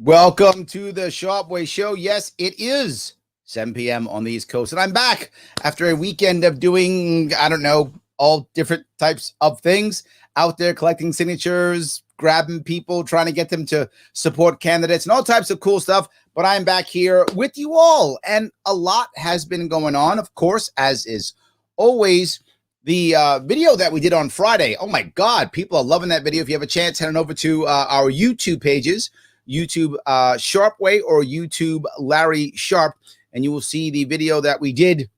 Welcome to the Sharpe Way Show. Yes, it is 7 p.m. on the East Coast, and I'm back after a weekend of doing, I don't know, all different types of things out there, collecting signatures, grabbing people, trying to get them to support candidates, and all types of cool stuff. But I'm back here with you all, and a lot has been going on, of course, as is always. The video that we did on Friday, oh my God, people are loving that video. If you have a chance, head on over to our YouTube pages, YouTube Sharpe Way or YouTube Larry Sharpe, and you will see the video that we did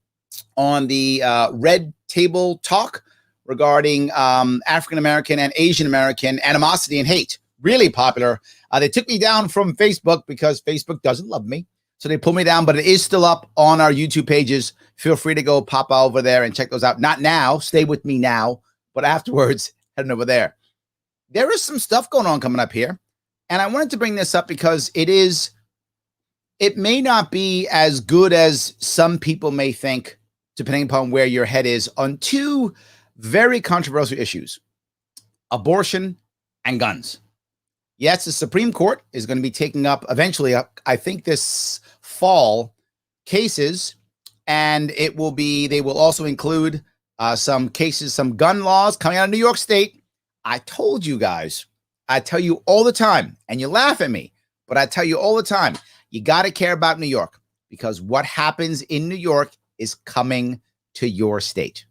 on the Red Table Talk regarding African-American and Asian-American animosity and hate. Really popular. They took me down from Facebook because Facebook doesn't love me. So they pulled me down, but it is still up on our YouTube pages. Feel free to go pop over there and check those out. Not now, stay with me now, but afterwards, heading over there. There is some stuff going on coming up here. And I wanted to bring this up because it may not be as good as some people may think, depending upon where your head is, on two very controversial issues: abortion and guns. Yes, the Supreme Court is going to be taking up eventually, I think this fall, cases, and they will also include some cases, some gun laws coming out of New York State. I told you guys, I tell you all the time, and you laugh at me, but I tell you all the time, you got to care about New York, because what happens in New York is coming to your state.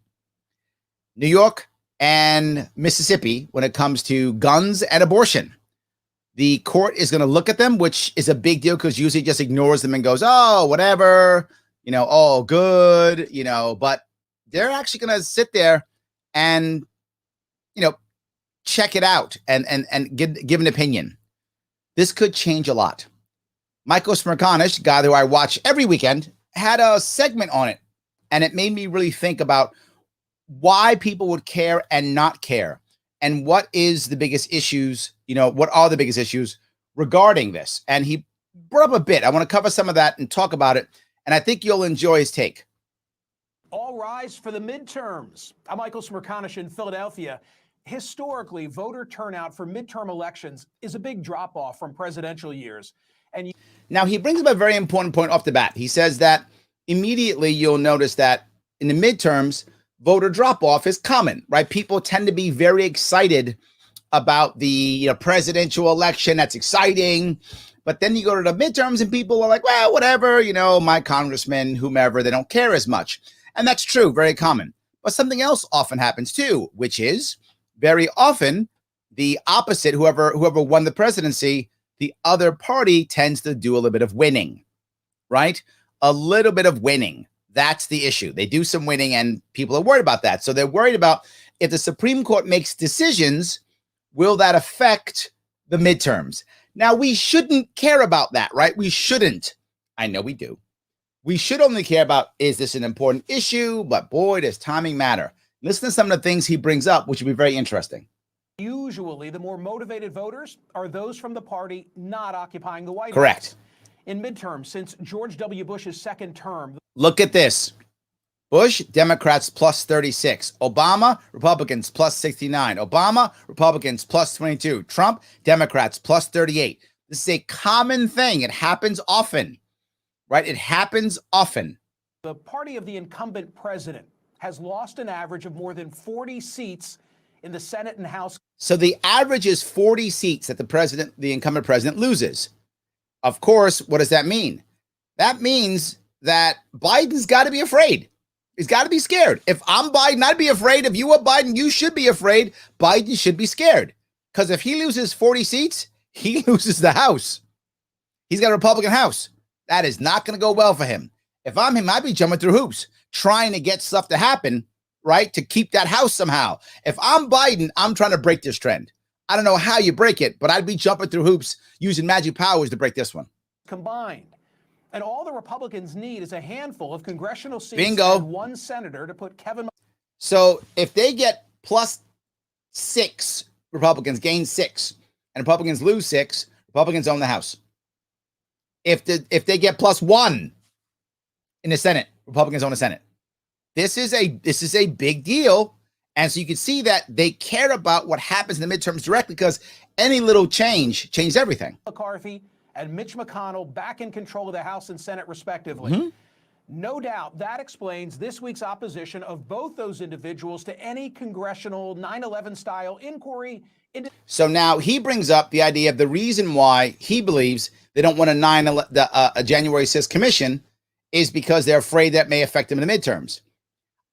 New York and Mississippi, when it comes to guns and abortion, the court is going to look at them, which is a big deal because usually it just ignores them and goes, oh, whatever, oh, good, but they're actually going to sit there and, check it out and give an opinion. This could change a lot. Michael Smerconish, guy who I watch every weekend, had a segment on it, and it made me really think about why people would care and not care, and what is the biggest issues, what are the biggest issues regarding this. And he brought up a bit. I want to cover some of that and talk about it, and I think you'll enjoy his take. All rise for the midterms. I'm Michael Smerconish in Philadelphia. Historically, voter turnout for midterm elections is a big drop-off from presidential years. And now he brings up a very important point off the bat. He says that immediately you'll notice that in the midterms, voter drop-off is common, right? People tend to be very excited about the presidential election. That's exciting. But then you go to the midterms and people are like, well, whatever, my congressman, whomever, they don't care as much. And that's true, very common. But something else often happens too, which is very often the opposite. Whoever won the presidency, the other party tends to do a little bit of winning, right? A little bit of winning. That's the issue. They do some winning and people are worried about that. So they're worried about, if the Supreme Court makes decisions, will that affect the midterms? Now, we shouldn't care about that, right? We shouldn't. I know we do. We should only care about, is this an important issue? But boy, does timing matter. Listen to some of the things he brings up, which will be very interesting. Usually, the more motivated voters are those from the party not occupying the White House. Correct. In midterms, since George W. Bush's second term. Look at this. Bush, Democrats plus 36. Obama, Republicans plus 69. Obama, Republicans plus 22. Trump, Democrats plus 38. This is a common thing. It happens often, right? It happens often. The party of the incumbent president has lost an average of more than 40 seats in the Senate and House. So the average is 40 seats that the incumbent president loses. Of course, what does that mean? That means that Biden's got to be afraid. He's got to be scared. If I'm Biden, I'd be afraid. If you were Biden, you should be afraid. Biden should be scared. Because if he loses 40 seats, he loses the House. He's got a Republican House. That is not going to go well for him. If I'm him, I'd be jumping through hoops, trying to get stuff to happen, right, to keep that House somehow. If I'm Biden, I'm trying to break this trend. I don't know how you break it, but I'd be jumping through hoops using magic powers to break this one. Combined. And all the Republicans need is a handful of congressional seats. Bingo. And one senator to put Kevin. So if they get plus 6, Republicans gain 6, and Republicans lose 6, Republicans own the House. If they get plus 1 in the Senate, Republicans own the Senate. This is a big deal. And so you can see that they care about what happens in the midterms directly, because any little change changes everything. McCarthy and Mitch McConnell back in control of the House and Senate, respectively. No doubt that explains this week's opposition of both those individuals to any congressional 9/11 style inquiry into. So now he brings up the idea of the reason why he believes they don't want a January 6th commission is because they're afraid that may affect them in the midterms.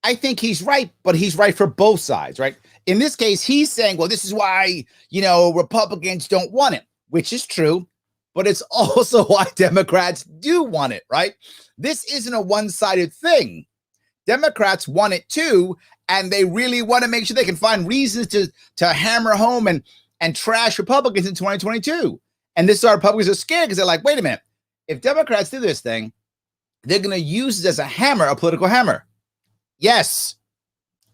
I think he's right, but he's right for both sides, right? In this case, he's saying, well, this is why, Republicans don't want it, which is true, but it's also why Democrats do want it, right? This isn't a one-sided thing. Democrats want it too, and they really want to make sure they can find reasons to hammer home and trash Republicans in 2022. And this is why Republicans are scared, because they're like, wait a minute, if Democrats do this thing, they're going to use it as a hammer, a political hammer. Yes,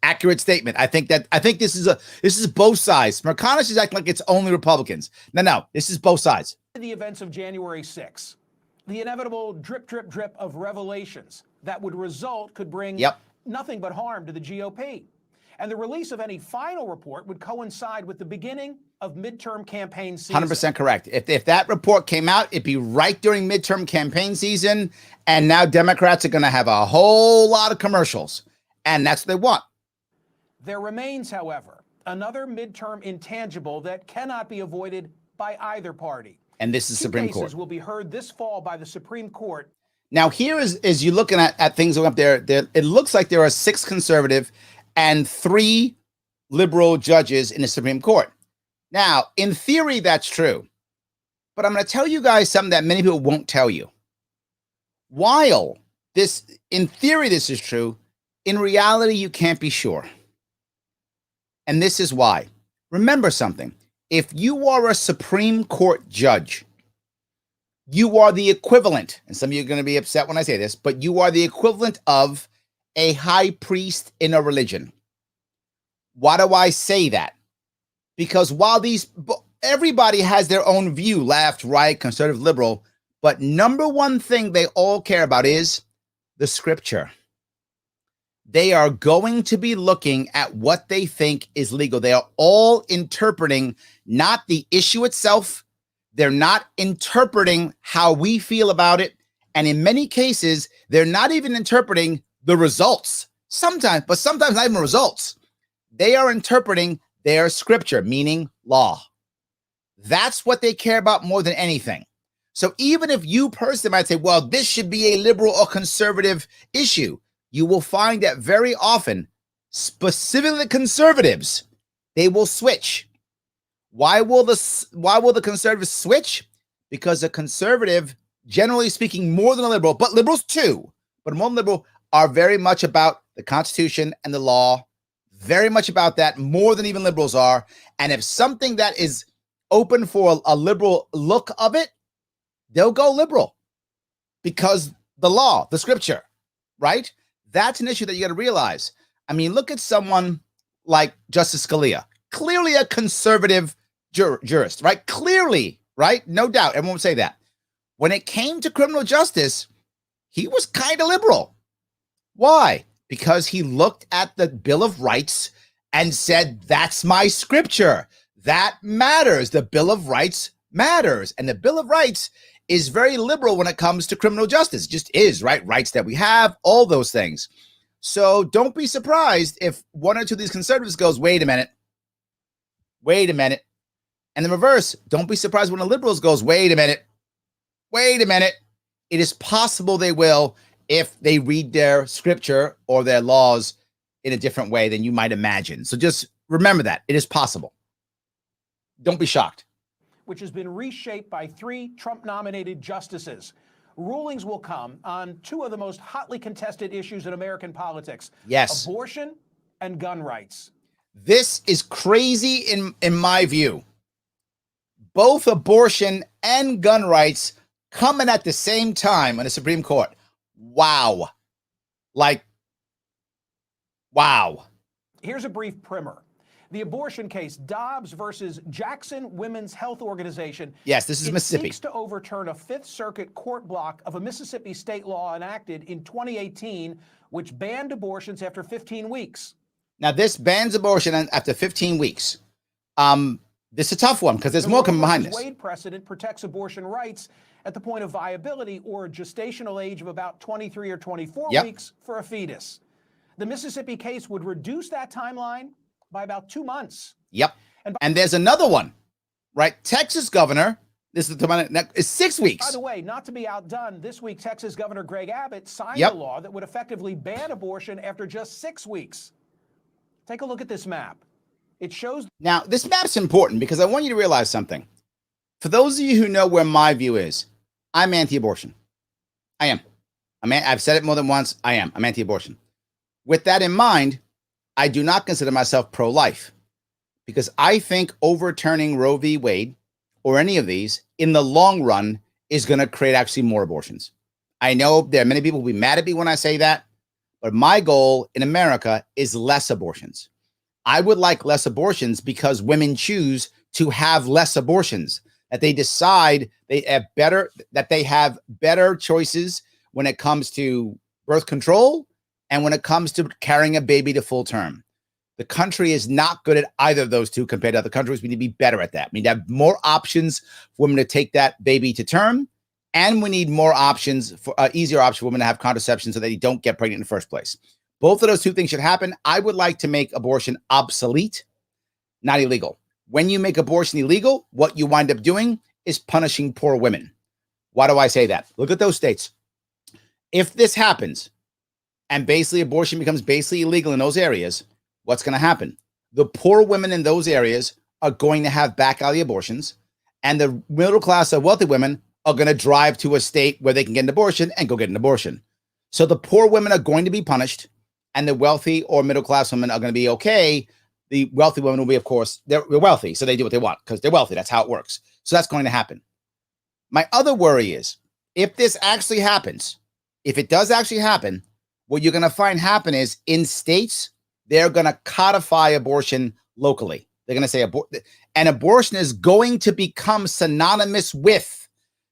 accurate statement. I think this is both sides. McConnell is acting like it's only Republicans. No, this is both sides. The events of January 6th, the inevitable drip, drip, drip of revelations that would result could bring nothing but harm to the GOP. And the release of any final report would coincide with the beginning of midterm campaign season. 100% correct. If that report came out, it'd be right during midterm campaign season. And now Democrats are going to have a whole lot of commercials. And that's what they want. There remains, however, another midterm intangible that cannot be avoided by either party. And this is Supreme Court. Cases will be heard this fall by the Supreme Court. Now, here is you looking at things going up there. It looks like there are 6 conservative and 3 liberal judges in the Supreme Court. Now, in theory, that's true. But I'm going to tell you guys something that many people won't tell you. While in theory, this is true, in reality, you can't be sure. And this is why. Remember something. If you are a Supreme Court judge, you are the equivalent, and some of you are going to be upset when I say this, but you are the equivalent of a high priest in a religion. Why do I say that? Because while everybody has their own view, left, right, conservative, liberal, but number one thing they all care about is the scripture. They are going to be looking at what they think is legal. They are all interpreting not the issue itself. They're not interpreting how we feel about it. And in many cases, they're not even interpreting the results. Sometimes not even results. They are interpreting their scripture, meaning law. That's what they care about more than anything. So even if you personally might say, well, this should be a liberal or conservative issue, you will find that very often, specifically conservatives, they will switch. Why will the conservatives switch? Because a conservative, generally speaking, more than a liberal, but liberals too, but more than liberal, are very much about the Constitution and the law, very much about that, more than even liberals are. And if something that is open for a liberal look of it, they'll go liberal because the law, the scripture, right? That's an issue that you got to realize. I mean, look at someone like Justice Scalia, clearly a conservative jurist, right? Clearly, right? No doubt. Everyone would say that. When it came to criminal justice, he was kind of liberal. Why? Because he looked at the Bill of Rights and said, that's my scripture. That matters. The Bill of Rights matters. And the Bill of Rights is very liberal when it comes to criminal justice. It just is, right? Rights that we have, all those things. So don't be surprised if one or two of these conservatives goes, wait a minute. And the reverse, don't be surprised when the liberals goes, wait a minute. It is possible they will if they read their scripture or their laws in a different way than you might imagine. So just remember that. It is possible. Don't be shocked. Which has been reshaped by 3 Trump-nominated justices. Rulings will come on 2 of the most hotly contested issues in American politics. Yes. Abortion and gun rights. This is crazy in my view. Both abortion and gun rights coming at the same time in the Supreme Court. Wow. Wow. Here's a brief primer. The abortion case, Dobbs versus Jackson Women's Health Organization. Yes, this is Mississippi. Seeks to overturn a Fifth Circuit court block of a Mississippi state law enacted in 2018, which banned abortions after 15 weeks. Now, this bans abortion after 15 weeks. This is a tough one because there's more coming behind this. Wade precedent protects abortion rights at the point of viability or gestational age of about 23 or 24 Yep. weeks for a fetus. The Mississippi case would reduce that timeline by about 2 months. Yep. And there's another one, right? Texas governor, this is the one, is 6 weeks. By the way, not to be outdone, this week Texas Governor Greg Abbott signed a law that would effectively ban abortion after just 6 weeks. Take a look at this map. It shows. Now, this map's important because I want you to realize something. For those of you who know where my view is, I'm anti-abortion. I am. I've said it more than once. I'm anti-abortion. With that in mind, I do not consider myself pro-life because I think overturning Roe v. Wade or any of these in the long run is going to create actually more abortions. I know there are many people who will be mad at me when I say that, but my goal in America is less abortions. I would like less abortions because women choose to have less abortions, that they decide they have better choices when it comes to birth control and when it comes to carrying a baby to full term. The country is not good at either of those two compared to other countries. We need to be better at that. We need to have more options for women to take that baby to term, and we need more options for easier options for women to have contraception so that they don't get pregnant in the first place. Both of those two things should happen. I would like to make abortion obsolete, not illegal. When you make abortion illegal, what you wind up doing is punishing poor women. Why do I say that? Look at those states. If this happens and basically abortion becomes basically illegal in those areas, what's going to happen? The poor women in those areas are going to have back alley abortions, and the middle class or wealthy women are going to drive to a state where they can get an abortion and go get an abortion. So the poor women are going to be punished, and the wealthy or middle class women are going to be okay. The wealthy women will be, of course, they're wealthy, so they do what they want because they're wealthy. That's how it works. So that's going to happen. My other worry is if this actually happens, if it does actually happen, what you're going to find happen is in states, they're going to codify abortion locally. They're going to say and abortion is going to become synonymous with.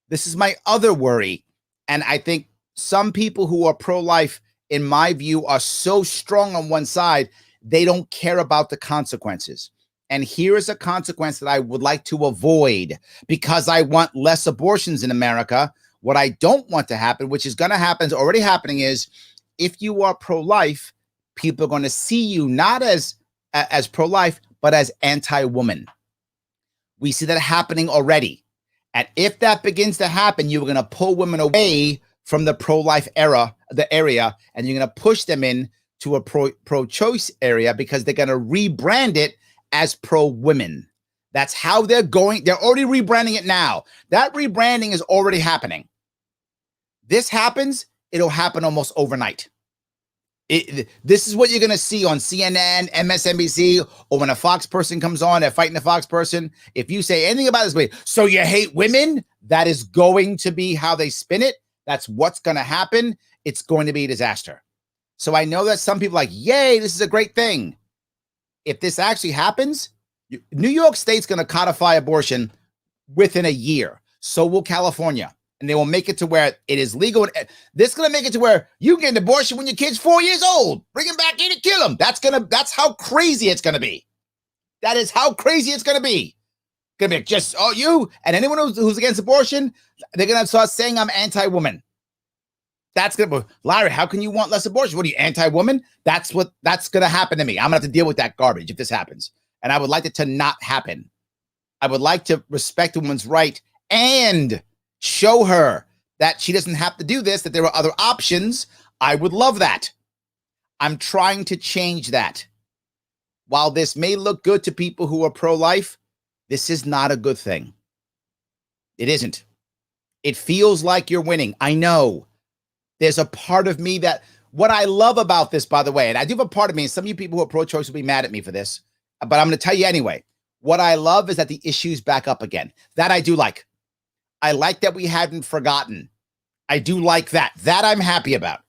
This is my other worry. And I think some people who are pro-life, in my view, are so strong on one side, they don't care about the consequences. And here is a consequence that I would like to avoid because I want less abortions in America. What I don't want to happen, which is going to happen, is already happening, is if you are pro-life, people are going to see you not as pro-life, but as anti-woman. We see that happening already. And if that begins to happen, you're going to pull women away from the pro-life area, and you're going to push them in to a pro-choice area because they're going to rebrand it as pro-women. That's how they're going. They're already rebranding it now. That rebranding is already happening. This happens, it'll happen almost overnight. This is what you're going to see on CNN, MSNBC, or when a Fox person comes on, they're fighting a Fox person. If you say anything about this, so you hate women, that is going to be how they spin it. That's what's going to happen. It's going to be a disaster. So I know that some people are like, yay, this is a great thing. If this actually happens, New York State's going to codify abortion within a year. So will California. And they will make it to where it is legal. This is going to make it to where you get an abortion when your kid's 4 years old. Bring him back in and kill him. That's how crazy it's going to be. That is how crazy it's going to be. Going to be just, you and anyone who's against abortion, they're going to start saying I'm anti-woman. That's going to be, Larry, how can you want less abortion? What are you, anti-woman? That's going to happen to me. I'm going to have to deal with that garbage if this happens. And I would like it to not happen. I would like to respect a woman's right and show her that she doesn't have to do this, that there are other options. I would love that. I'm trying to change that. While this may look good to people who are pro-life, this is not a good thing. It isn't. It feels like you're winning. I know. There's a part of me that, what I love about this, by the way, and I do have a part of me, and some of you people who are pro-choice will be mad at me for this, but I'm going to tell you anyway. What I love is that the issue's back up again. That I do like. I like that we hadn't forgotten. I do like that. That I'm happy about.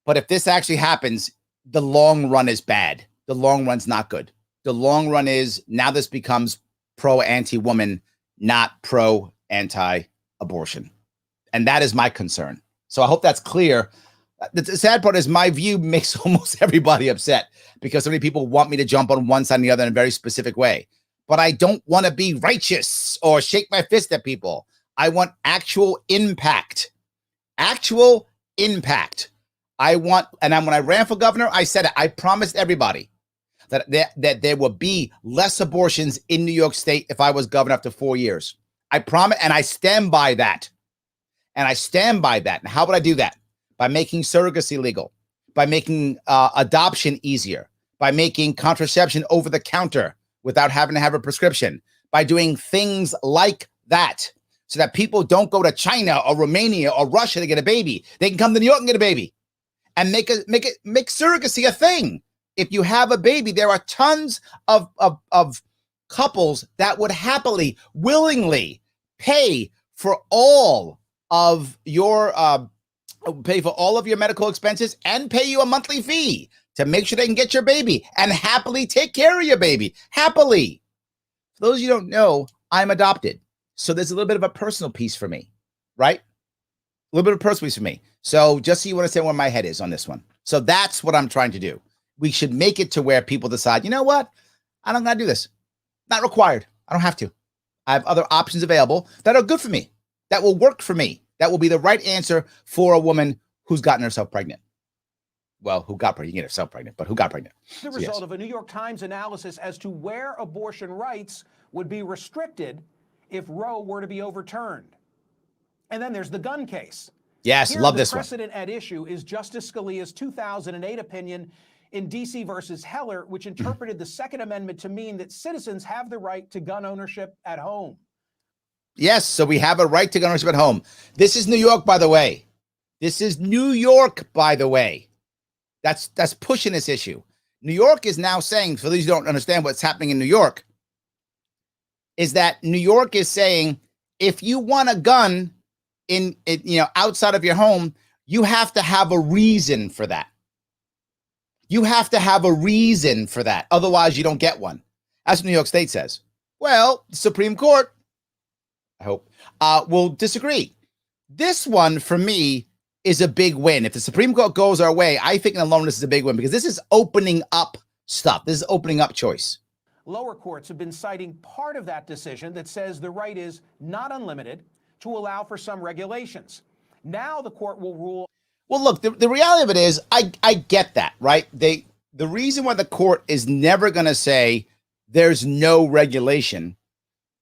But if this actually happens, the long run is bad. The long run's not good. The long run is now this becomes pro-anti-woman, not pro-anti-abortion. And that is my concern. So I hope that's clear. The sad part is my view makes almost everybody upset because so many people want me to jump on one side and the other in a very specific way. But I don't want to be righteous or shake my fist at people. I want actual impact. Actual impact. When I ran for governor, I said it. I promised everybody that there would be less abortions in New York State if I was governor after 4 years. I promise, and I stand by that. And how would I do that? By making surrogacy legal, by making adoption easier, by making contraception over the counter without having to have a prescription, by doing things like that so that people don't go to China or Romania or Russia to get a baby. They can come to New York and get a baby and make surrogacy a thing. If you have a baby, there are tons of couples that would happily, willingly pay for all of your medical expenses and pay you a monthly fee to make sure they can get your baby and happily take care of your baby. Happily. For those of you who don't know, I'm adopted. So there's a little bit of a personal piece for me, right? A little bit of a personal piece for me. So just so you understand where my head is on this one. So that's what I'm trying to do. We should make it to where people decide, you know what? I don't got to do this. Not required. I don't have to. I have other options available that are good for me, that will work for me, that will be the right answer for a woman who's gotten herself pregnant. Well, who got pregnant? You can get herself pregnant, but who got pregnant? The result of a New York Times analysis as to where abortion rights would be restricted if Roe were to be overturned. And then there's the gun case. Yes, love this one. The precedent at issue is Justice Scalia's 2008 opinion in D.C. versus Heller, which interpreted the Second Amendment to mean that citizens have the right to gun ownership at home. Yes, so we have a right to gun ownership at home. This is New York, by the way. This is New York, by the way. That's pushing this issue. New York is now saying, for those who don't understand what's happening in New York, is that New York is saying, if you want a gun in outside of your home, you have to have a reason for that. You have to have a reason for that. Otherwise, you don't get one. That's what New York State says. Well, the Supreme Court, I hope, will disagree. This one, for me, is a big win. If the Supreme Court goes our way, I think alone this is a big win because this is opening up stuff. This is opening up choice. Lower courts have been citing part of that decision that says the right is not unlimited to allow for some regulations. Now the court will rule. Well, look, the reality of it is, I get that, right? The reason why the court is never going to say there's no regulation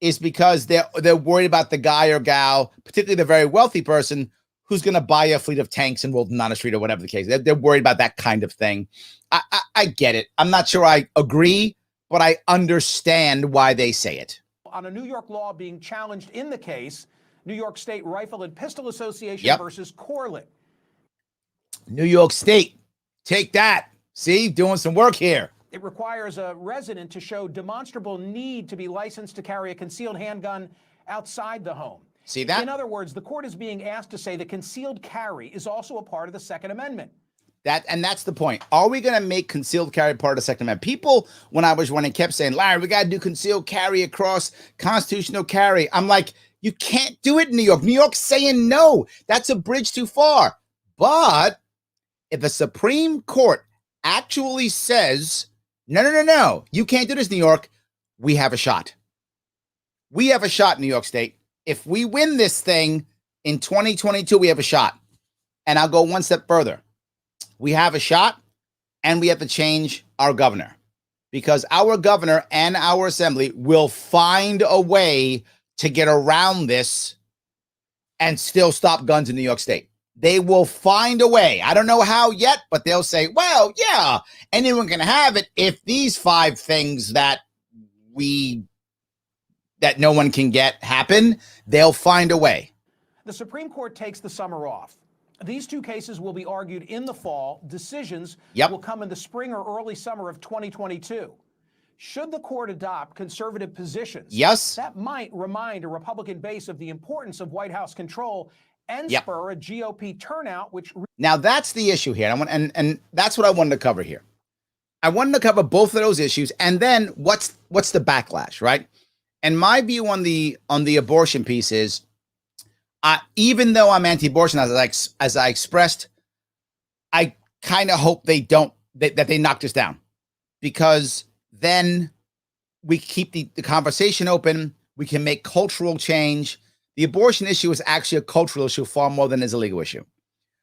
is because they're worried about the guy or gal, particularly the very wealthy person, who's going to buy a fleet of tanks and roll them down the street or whatever the case. They're worried about that kind of thing. I get it. I'm not sure I agree, but I understand why they say it. On a New York law being challenged in the case, New York State Rifle and Pistol Association versus Corlett. New York State, take that. See, doing some work here. It requires a resident to show demonstrable need to be licensed to carry a concealed handgun outside the home. See that? In other words, the court is being asked to say that concealed carry is also a part of the Second Amendment. That's the point. Are we going to make concealed carry part of the Second Amendment? People, when I was running, kept saying, Larry, we got to do concealed carry across constitutional carry. I'm like, you can't do it in New York. New York's saying no. That's a bridge too far. But if the Supreme Court actually says, no, you can't do this, New York, we have a shot. We have a shot, New York State. If we win this thing in 2022, we have a shot. And I'll go one step further. We have a shot, and we have to change our governor, because our governor and our assembly will find a way to get around this and still stop guns in New York State. They will find a way. I don't know how yet, but they'll say, well, yeah, anyone can have it if these 5 things that no one can get happen. They'll find a way. The Supreme Court takes the summer off. These 2 cases will be argued in the fall. Decisions will come in the spring or early summer of 2022. Should the court adopt conservative positions, that might remind a Republican base of the importance of White House control and spur a GOP turnout, which... Now, that's the issue here. And that's what I wanted to cover here. I wanted to cover both of those issues. And then what's the backlash, right? And my view on the abortion piece is, even though I'm anti-abortion, as I expressed, I kind of hope that they knock this down, because then we keep the conversation open. We can make cultural change. The abortion issue is actually a cultural issue far more than it is a legal issue.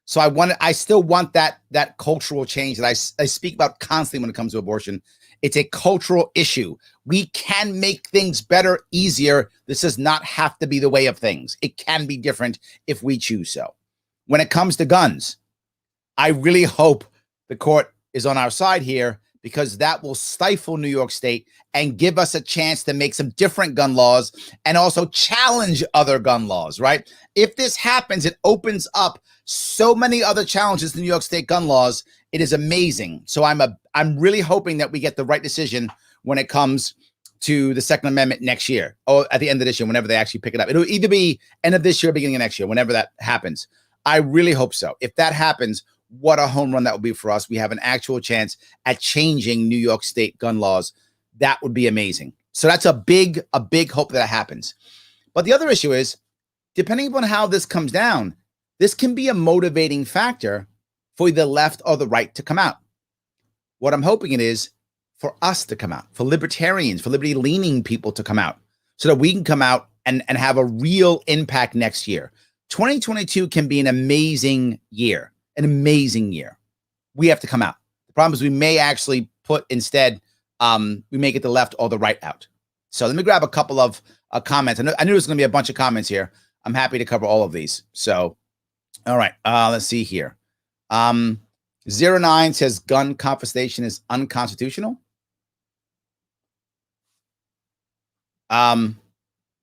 So I still want that cultural change that I speak about constantly when it comes to abortion. It's a cultural issue. We can make things better, easier. This does not have to be the way of things. It can be different if we choose so. When it comes to guns, I really hope the court is on our side here, because that will stifle New York State and give us a chance to make some different gun laws and also challenge other gun laws, right? If this happens, it opens up so many other challenges to New York State gun laws. It is amazing. So I'm really hoping that we get the right decision when it comes to the Second Amendment next year, or at the end of this year, whenever they actually pick it up. It'll either be end of this year or beginning of next year, whenever that happens. I really hope so. If that happens, what a home run that would be for us. We have an actual chance at changing New York State gun laws. That would be amazing. So that's a big hope that happens. But the other issue is, depending upon how this comes down, this can be a motivating factor for the left or the right to come out. What I'm hoping it is for us to come out, for libertarians, for liberty-leaning people to come out, so that we can come out and have a real impact next year. 2022 can be an amazing year. An amazing year. We have to come out. The problem is we may actually put instead, we may get the left or the right out. So let me grab a couple of comments. I knew there's going to be a bunch of comments here. I'm happy to cover all of these. So, all right, let's see here. 09 says gun confiscation is unconstitutional. I'm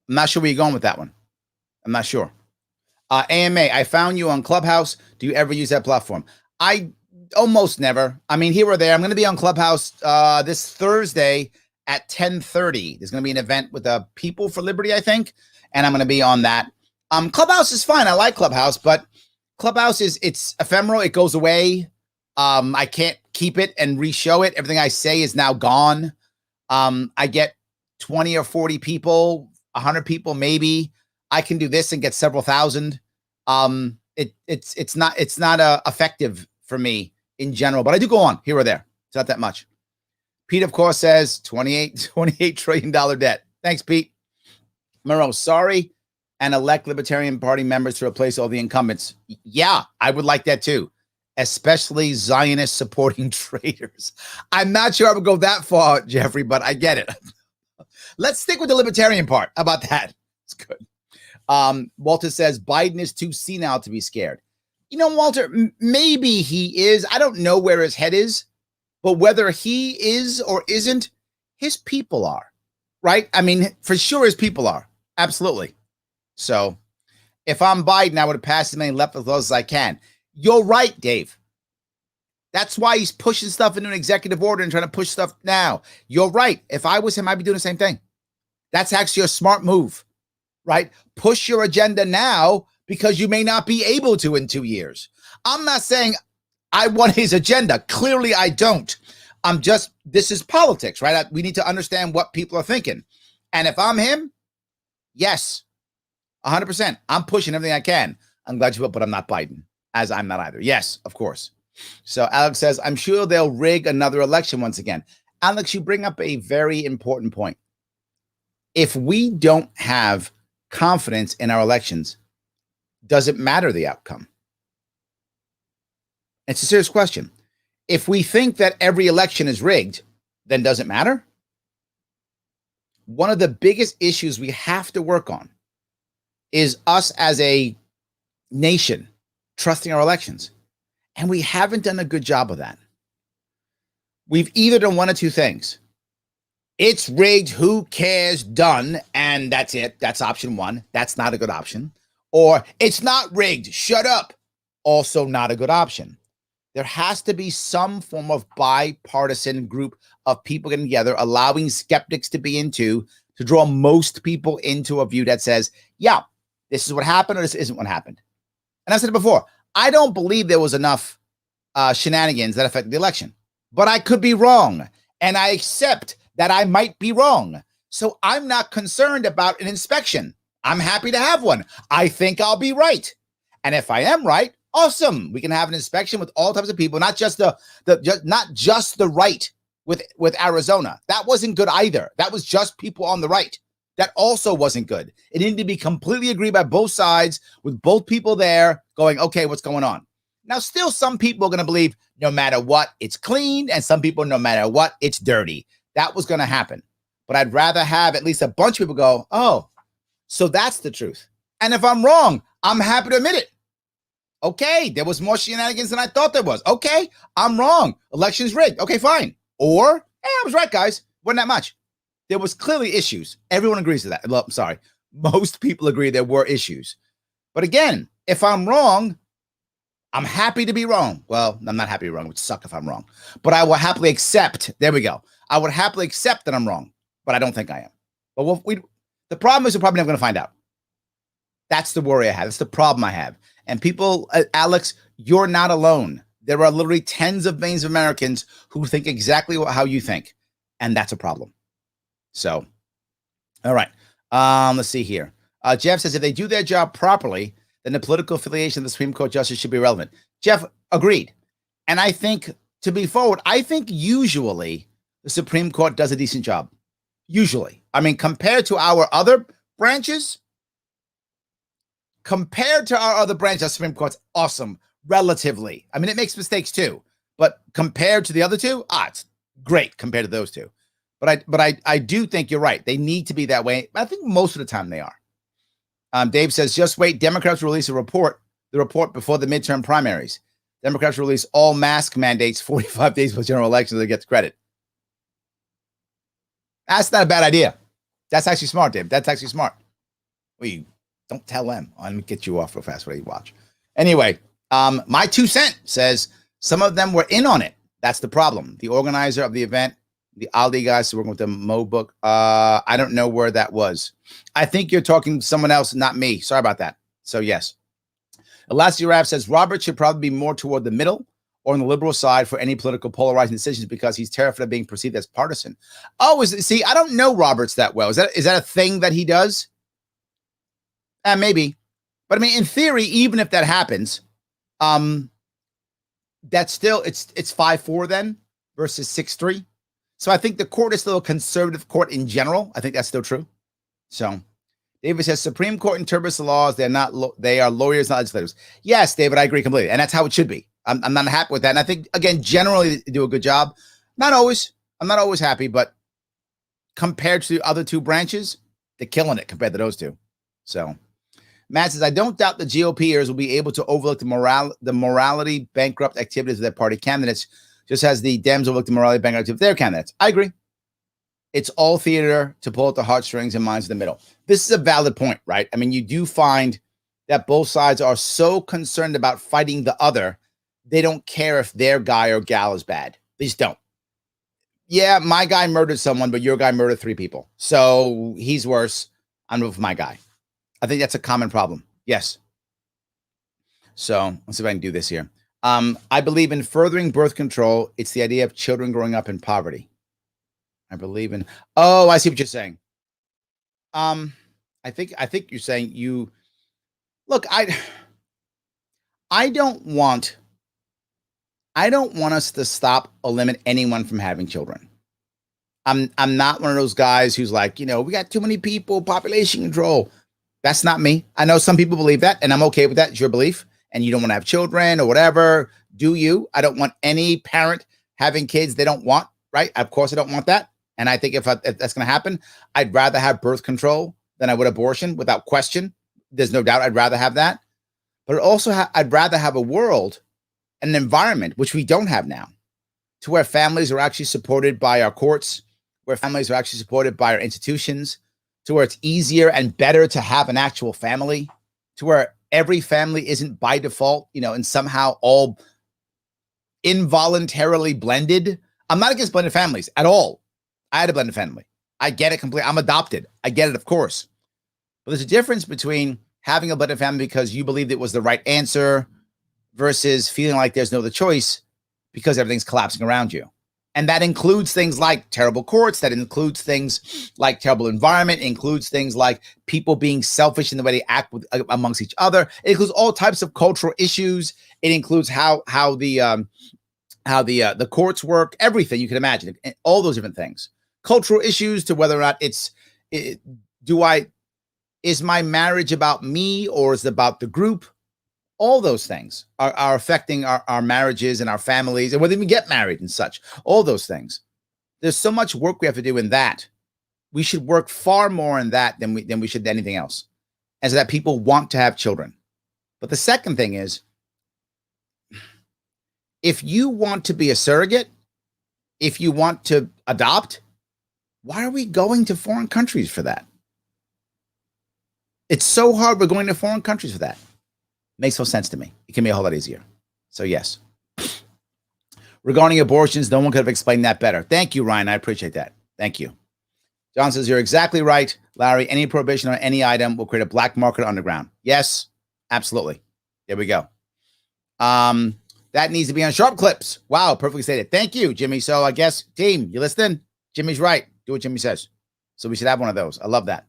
not sure where you're going with that one. I'm not sure. AMA, I found you on Clubhouse. Do you ever use that platform? I almost never. I mean, here or there. I'm going to be on Clubhouse this Thursday at 10:30. There's going to be an event with the People for Liberty, I think, and I'm going to be on that. Clubhouse is fine. I like Clubhouse, but Clubhouse it's ephemeral. It goes away. I can't keep it and re-show it. Everything I say is now gone. I get 20 or 40 people, 100 people maybe. I can do this and get several thousand. It's not effective for me in general, but I do go on here or there. It's not that much. Pete, of course, says $28 trillion debt. Thanks, Pete. Murrow, sorry, and elect Libertarian Party members to replace all the incumbents. Yeah, I would like that too, especially Zionist supporting traitors. I'm not sure I would go that far, Jeffrey, but I get it. Let's stick with the Libertarian part. How about that? It's good. Walter says Biden is too senile to be scared. You know, Walter, maybe he is. I don't know where his head is, but whether he is or isn't, his people are, right? I mean, for sure his people are. Absolutely. So if I'm Biden, I would have passed as many left laws as I can. You're right, Dave. That's why he's pushing stuff into an executive order and trying to push stuff now. You're right. If I was him, I'd be doing the same thing. That's actually a smart move. Right? Push your agenda now because you may not be able to in 2 years. I'm not saying I want his agenda. Clearly, I don't. This is politics, right? We need to understand what people are thinking. And if I'm him, yes, 100%. I'm pushing everything I can. I'm glad you put, but I'm not Biden, as I'm not either. Yes, of course. So Alex says, I'm sure they'll rig another election once again. Alex, you bring up a very important point. If we don't have confidence in our elections, does it matter the outcome? It's a serious question. If we think that every election is rigged, then does it matter? One of the biggest issues we have to work on is us as a nation trusting our elections. And we haven't done a good job of that. We've either done one of two things. It's rigged, who cares, done, and that's it. That's option one. That's not a good option. Or it's not rigged, shut up. Also not a good option. There has to be some form of bipartisan group of people getting together, allowing skeptics to be into, to draw most people into a view that says, yeah, this is what happened or this isn't what happened. And I said it before, I don't believe there was enough shenanigans that affected the election, but I could be wrong. And I accept that I might be wrong. So I'm not concerned about an inspection. I'm happy to have one. I think I'll be right. And if I am right, awesome. We can have an inspection with all types of people, not just not just the right with Arizona. That wasn't good either. That was just people on the right. That also wasn't good. It needed to be completely agreed by both sides with both people there going, okay, what's going on? Now, still some people are going to believe no matter what, it's clean. And some people, no matter what, it's dirty. That was going to happen. But I'd rather have at least a bunch of people go, oh, so that's the truth. And if I'm wrong, I'm happy to admit it. Okay, there was more shenanigans than I thought there was. Okay, I'm wrong. Election's rigged. Okay, fine. Or, hey, I was right, guys. Wasn't that much. There was clearly issues. Everyone agrees to that. Well, I'm sorry. Most people agree there were issues. But again, if I'm wrong, I'm happy to be wrong. Well, I'm not happy to be wrong. It would suck if I'm wrong. But I will happily accept. There we go. I would happily accept that I'm wrong. But I don't think I am. But the problem is we're probably never going to find out. That's the worry I have. That's the problem I have. And people, Alex, you're not alone. There are literally tens of millions of Americans who think exactly how you think. And that's a problem. So, all right. Let's see here. Jeff says if they do their job properly, then the political affiliation of the Supreme Court justice should be relevant. Jeff, agreed. And I think, to be forward, I think usually the Supreme Court does a decent job. Usually. I mean, compared to our other branches, the Supreme Court's awesome, relatively. I mean, it makes mistakes too. But compared to the other two, it's great compared to those two. But I do think you're right. They need to be that way. I think most of the time they are. Dave says, just wait. Democrats release the report before the midterm primaries. Democrats release all mask mandates 45 days before general elections to get the credit. That's not a bad idea. That's actually smart, Dave. That's actually smart. Well, don't tell them. I'm going to get you off real fast while you watch. Anyway, my 2 cents says some of them were in on it. That's the problem. The organizer of the event, the Ali guys working with the Mo book. I don't know where that was. I think you're talking to someone else, not me. Sorry about that. So yes. Elastic Rap says Robert should probably be more toward the middle or on the liberal side for any political polarizing decisions because he's terrified of being perceived as partisan. Oh, see, I don't know Roberts that well. Is that a thing that he does? Maybe. But I mean, in theory, even if that happens, that's still, it's 5-4 then versus 6-3. So I think the court is still a conservative court in general. I think that's still true. So David says Supreme Court interprets the laws. They are lawyers, not legislators. Yes, David, I agree completely. And that's how it should be. I'm not happy with that. And I think, again, generally they do a good job. Not always. I'm not always happy, but compared to the other two branches, they're killing it compared to those two. So Matt says, I don't doubt the GOPers will be able to overlook the morality bankrupt activities of their party candidates, just as the Dems overlook the morality bankrupt activities of their candidates. I agree. It's all theater to pull at the heartstrings and minds in the middle. This is a valid point, right? I mean, you do find that both sides are so concerned about fighting the other, they don't care if their guy or gal is bad. They just don't. Yeah, my guy murdered someone, but your guy murdered 3 people. So he's worse. I'm with my guy. I think that's a common problem. Yes. So let's see if I can do this here. I believe in furthering birth control. It's the idea of children growing up in poverty. I believe in. Oh, I see what you're saying. I think you're saying you. Look, I don't want us to stop or limit anyone from having children. I'm not one of those guys who's like, we got too many people, population control. That's not me. I know some people believe that, and I'm okay with that. It's your belief, and you don't want to have children or whatever. Do you? I don't want any parent having kids they don't want, right? Of course, I don't want that. And I think if that's going to happen, I'd rather have birth control than I would abortion, without question. There's no doubt I'd rather have that. But also, I'd rather have a world, an environment, which we don't have now, to where families are actually supported by our courts, where families are actually supported by our institutions, to where it's easier and better to have an actual family, to where every family isn't by default, and somehow all involuntarily blended. I'm not against blended families at all. I had a blended family. I get it completely. I'm adopted. I get it, of course. But there's a difference between having a blended family because you believed it was the right answer versus feeling like there's no other choice because everything's collapsing around you. And that includes things like terrible courts. That includes things like terrible environment. It includes things like people being selfish in the way they act amongst each other. It includes all types of cultural issues. It includes how the courts work, everything you can imagine, and all those different things. Cultural issues to whether or not it's Is my marriage about me or is it about the group? All those things are affecting our marriages and our families and whether we get married and such. All those things. There's so much work we have to do in that. We should work far more in that than we should anything else. And so that people want to have children. But the second thing is, if you want to be a surrogate, if you want to adopt, why are we going to foreign countries for that? It's so hard we're going to foreign countries for that. Makes no sense to me. It can be a whole lot easier. So yes. Regarding abortions, no one could have explained that better. Thank you, Ryan. I appreciate that. Thank you. John says, you're exactly right, Larry. Any prohibition on any item will create a black market underground. Yes, absolutely. There we go. That needs to be on Sharpe Clips. Wow, perfectly stated. Thank you, Jimmy. So I guess, team, you listening? Jimmy's right. Do what Jimmy says. So we should have one of those. I love that.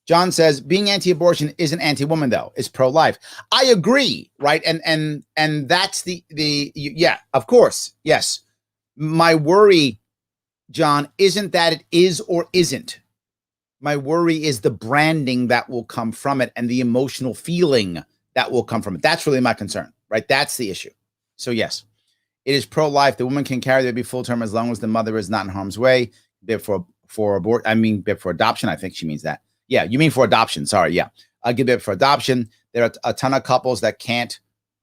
John says, being anti-abortion isn't anti-woman, though. It's pro-life. I agree, right? And that's yeah, of course. Yes. My worry, John, isn't that it is or isn't. My worry is the branding that will come from it and the emotional feeling that will come from it. That's really my concern, right? That's the issue. So yes, it is pro-life. The woman can carry the baby full term as long as the mother is not in harm's way. Bid for adoption. I think she means that. Yeah, you mean for adoption. Sorry. Yeah. I'll give it for adoption. There are a ton of couples that can't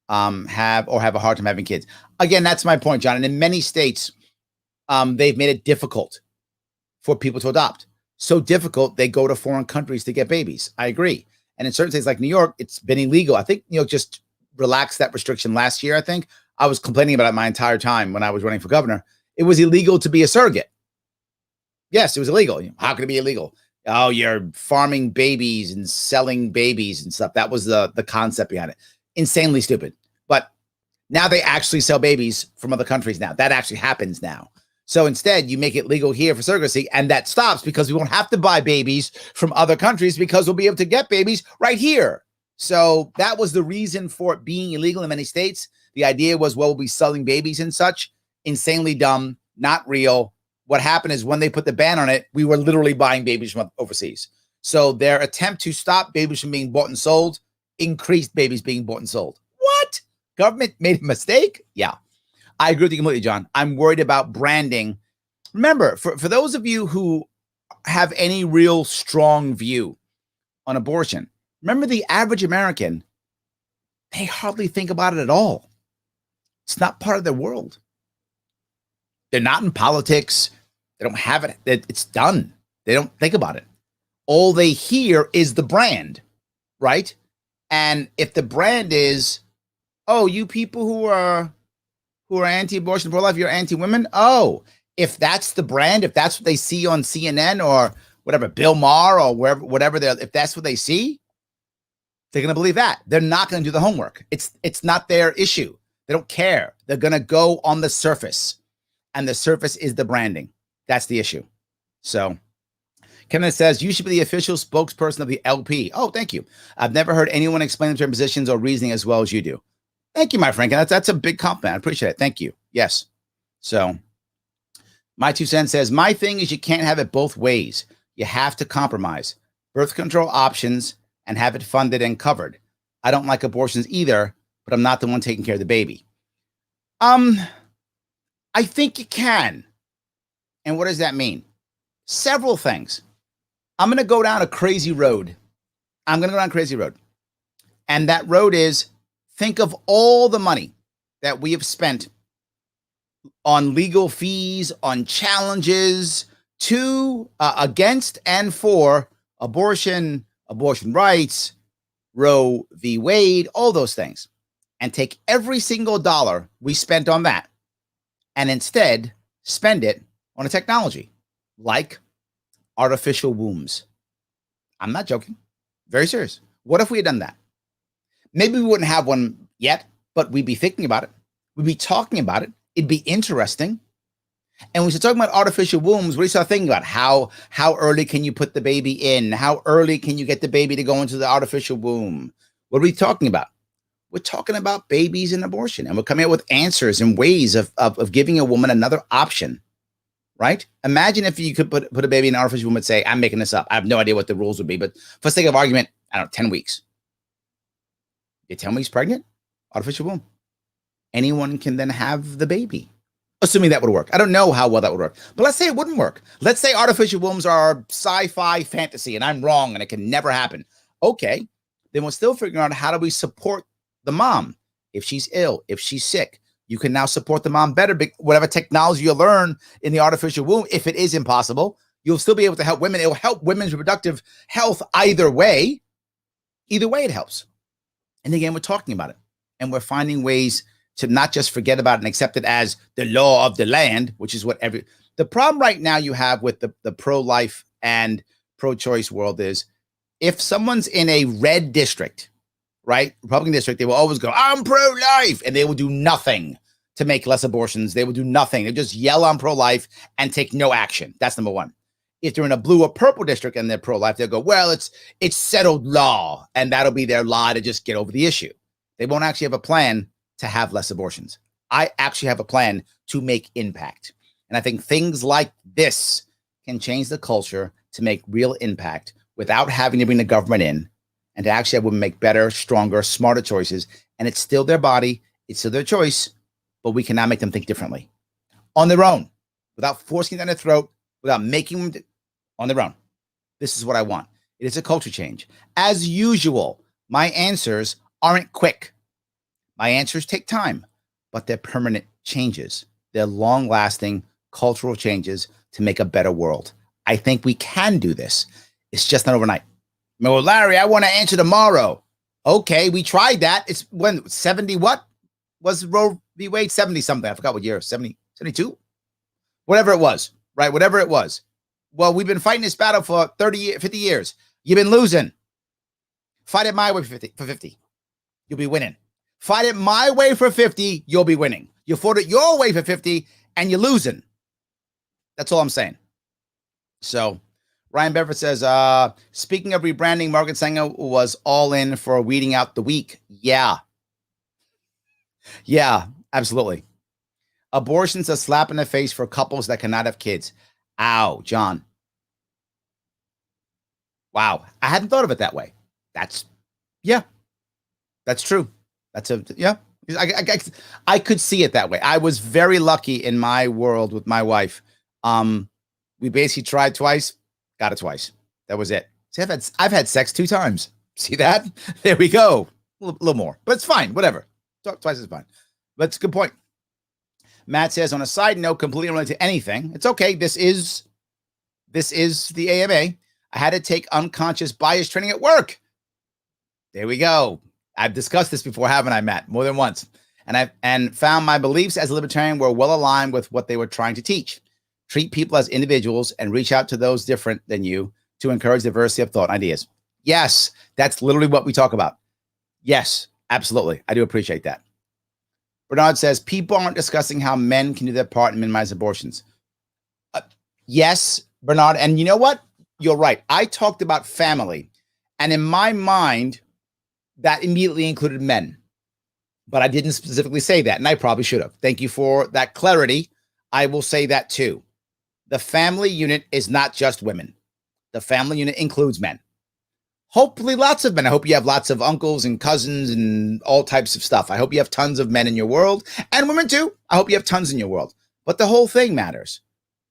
have a hard time having kids. Again, that's my point, John. And in many states, they've made it difficult for people to adopt. So difficult, they go to foreign countries to get babies. I agree. And in certain states like New York, it's been illegal. I think New York just relaxed that restriction last year, I think. I was complaining about it my entire time when I was running for governor. It was illegal to be a surrogate. Yes, it was illegal. How could it be illegal? Oh, you're farming babies and selling babies and stuff. That was the concept behind it. Insanely stupid. But now they actually sell babies from other countries now. That actually happens now. So instead, you make it legal here for surrogacy, and that stops because we won't have to buy babies from other countries because we'll be able to get babies right here. So that was the reason for it being illegal in many states. The idea was, well, we'll be selling babies and such. Insanely dumb, not real. What happened is when they put the ban on it, we were literally buying babies from overseas. So their attempt to stop babies from being bought and sold increased babies being bought and sold. What? Government made a mistake? Yeah. I agree with you completely, John. I'm worried about branding. Remember, for those of you who have any real strong view on abortion, remember the average American, they hardly think about it at all. It's not part of their world. They're not in politics. They don't have it. It's done. They don't think about it. All they hear is the brand, right? And if the brand is, oh, you people who are anti-abortion, pro-life, you're anti-women. Oh, if that's the brand, if that's what they see on CNN or whatever, Bill Maher or whatever if that's what they see, they're going to believe that. They're not going to do the homework. It's not their issue. They don't care. They're going to go on the surface, and the surface is the branding. That's the issue. So Kenneth says, you should be the official spokesperson of the LP. Oh, thank you. I've never heard anyone explain their positions or reasoning as well as you do. Thank you, my friend. That's a big compliment. I appreciate it. Thank you. Yes. So my 2 cents says, my thing is you can't have it both ways. You have to compromise birth control options and have it funded and covered. I don't like abortions either, but I'm not the one taking care of the baby. I think you can. And what does that mean? Several things. I'm going to go down a crazy road. And that road is, think of all the money that we have spent on legal fees, on challenges to, against and for abortion rights, Roe v. Wade, all those things, and take every single dollar we spent on that and instead spend it on a technology like artificial wombs. I'm not joking. Very serious. What if we had done that? Maybe we wouldn't have one yet, but we'd be thinking about it. We'd be talking about it. It'd be interesting. And when we start talking about artificial wombs, what do you start thinking about? How early can you put the baby in? How early can you get the baby to go into the artificial womb? What are we talking about? We're talking about babies and abortion. And we're coming up with answers and ways of giving a woman another option right? Imagine if you could put a baby in an artificial womb and say, I'm making this up. I have no idea what the rules would be, but for sake of argument, I don't know, 10 weeks. You're 10 weeks pregnant, artificial womb. Anyone can then have the baby, assuming that would work. I don't know how well that would work, but let's say it wouldn't work. Let's say artificial wombs are sci-fi fantasy and I'm wrong and it can never happen. Okay, then we're still figuring out how do we support the mom if she's ill, if she's sick. You can now support the mom better. Whatever technology you learn in the artificial womb, if it is impossible, you'll still be able to help women. It will help women's reproductive health either way. Either way, it helps. And again, we're talking about it. And we're finding ways to not just forget about it and accept it as the law of the land, which is what the problem right now you have with the pro-life and pro-choice world is if someone's in a red district, right, Republican district, they will always go, I'm pro-life, and they will do nothing to make less abortions. They will do nothing. They just yell on pro-life and take no action. That's number one. If they're in a blue or purple district and they're pro-life, they'll go, well, it's settled law, and that'll be their lie to just get over the issue. They won't actually have a plan to have less abortions. I actually have a plan to make impact. And I think things like this can change the culture to make real impact without having to bring the government in and to actually have women make better, stronger, smarter choices. And it's still their body. It's still their choice, but we can now make them think differently on their own without forcing it down their throat, without making them on their own. This is what I want. It is a culture change. As usual, my answers aren't quick. My answers take time, but they're permanent changes. They're long-lasting cultural changes to make a better world. I think we can do this. It's just not overnight. Well, Larry, I want to answer tomorrow. Okay, we tried that. It's when 70 what? Was Roe v. Wade 70 something? I forgot what year. 70, 72? Whatever it was, right? Whatever it was. Well, we've been fighting this battle for 50 years. You've been losing. Fight it my way for 50. You'll be winning. Fight it my way for 50, you'll be winning. You fought it your way for 50, and you're losing. That's all I'm saying. So, Ryan Beverett says, speaking of rebranding, Margaret Sanger was all in for weeding out the weak. Yeah. Yeah, absolutely. Abortion's a slap in the face for couples that cannot have kids. Ow, John. Wow. I hadn't thought of it that way. That's true. I could see it that way. I was very lucky in my world with my wife. We basically tried twice, got it twice. That was it. See, I've had sex 2 times. See that? There we go. A little more, but it's fine. Whatever. Twice is fine. But it's a good point. Matt says, on a side note, completely unrelated to anything. It's okay. This is the AMA. I had to take unconscious bias training at work. There we go. I've discussed this before, haven't I, Matt? More than once. And found my beliefs as a libertarian were well aligned with what they were trying to teach. Treat people as individuals and reach out to those different than you to encourage diversity of thought and ideas. Yes, that's literally what we talk about. Yes, absolutely. I do appreciate that. Bernard says, people aren't discussing how men can do their part in minimize abortions. Yes, Bernard. And you know what? You're right. I talked about family. And in my mind, that immediately included men. But I didn't specifically say that. And I probably should have. Thank you for that clarity. I will say that too. The family unit is not just women. The family unit includes men. Hopefully lots of men. I hope you have lots of uncles and cousins and all types of stuff. I hope you have tons of men in your world and women too. I hope you have tons in your world, but the whole thing matters.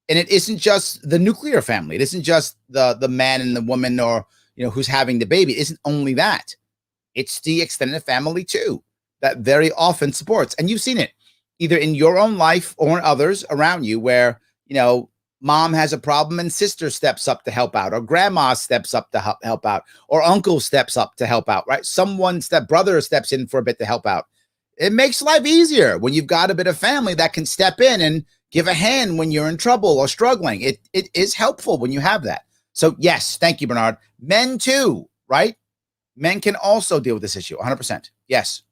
And it isn't just the nuclear family. It isn't just the man and the woman or, who's having the baby. It isn't only that. It's the extended family too, that very often supports. And you've seen it either in your own life or in others around you where, mom has a problem and sister steps up to help out, or grandma steps up to help out, or uncle steps up to help out, right? Brother steps in for a bit to help out. It makes life easier when you've got a bit of family that can step in and give a hand when you're in trouble or struggling. It is helpful when you have that. So yes, thank you, Bernard. Men too, right? Men can also deal with this issue, 100%. Yes.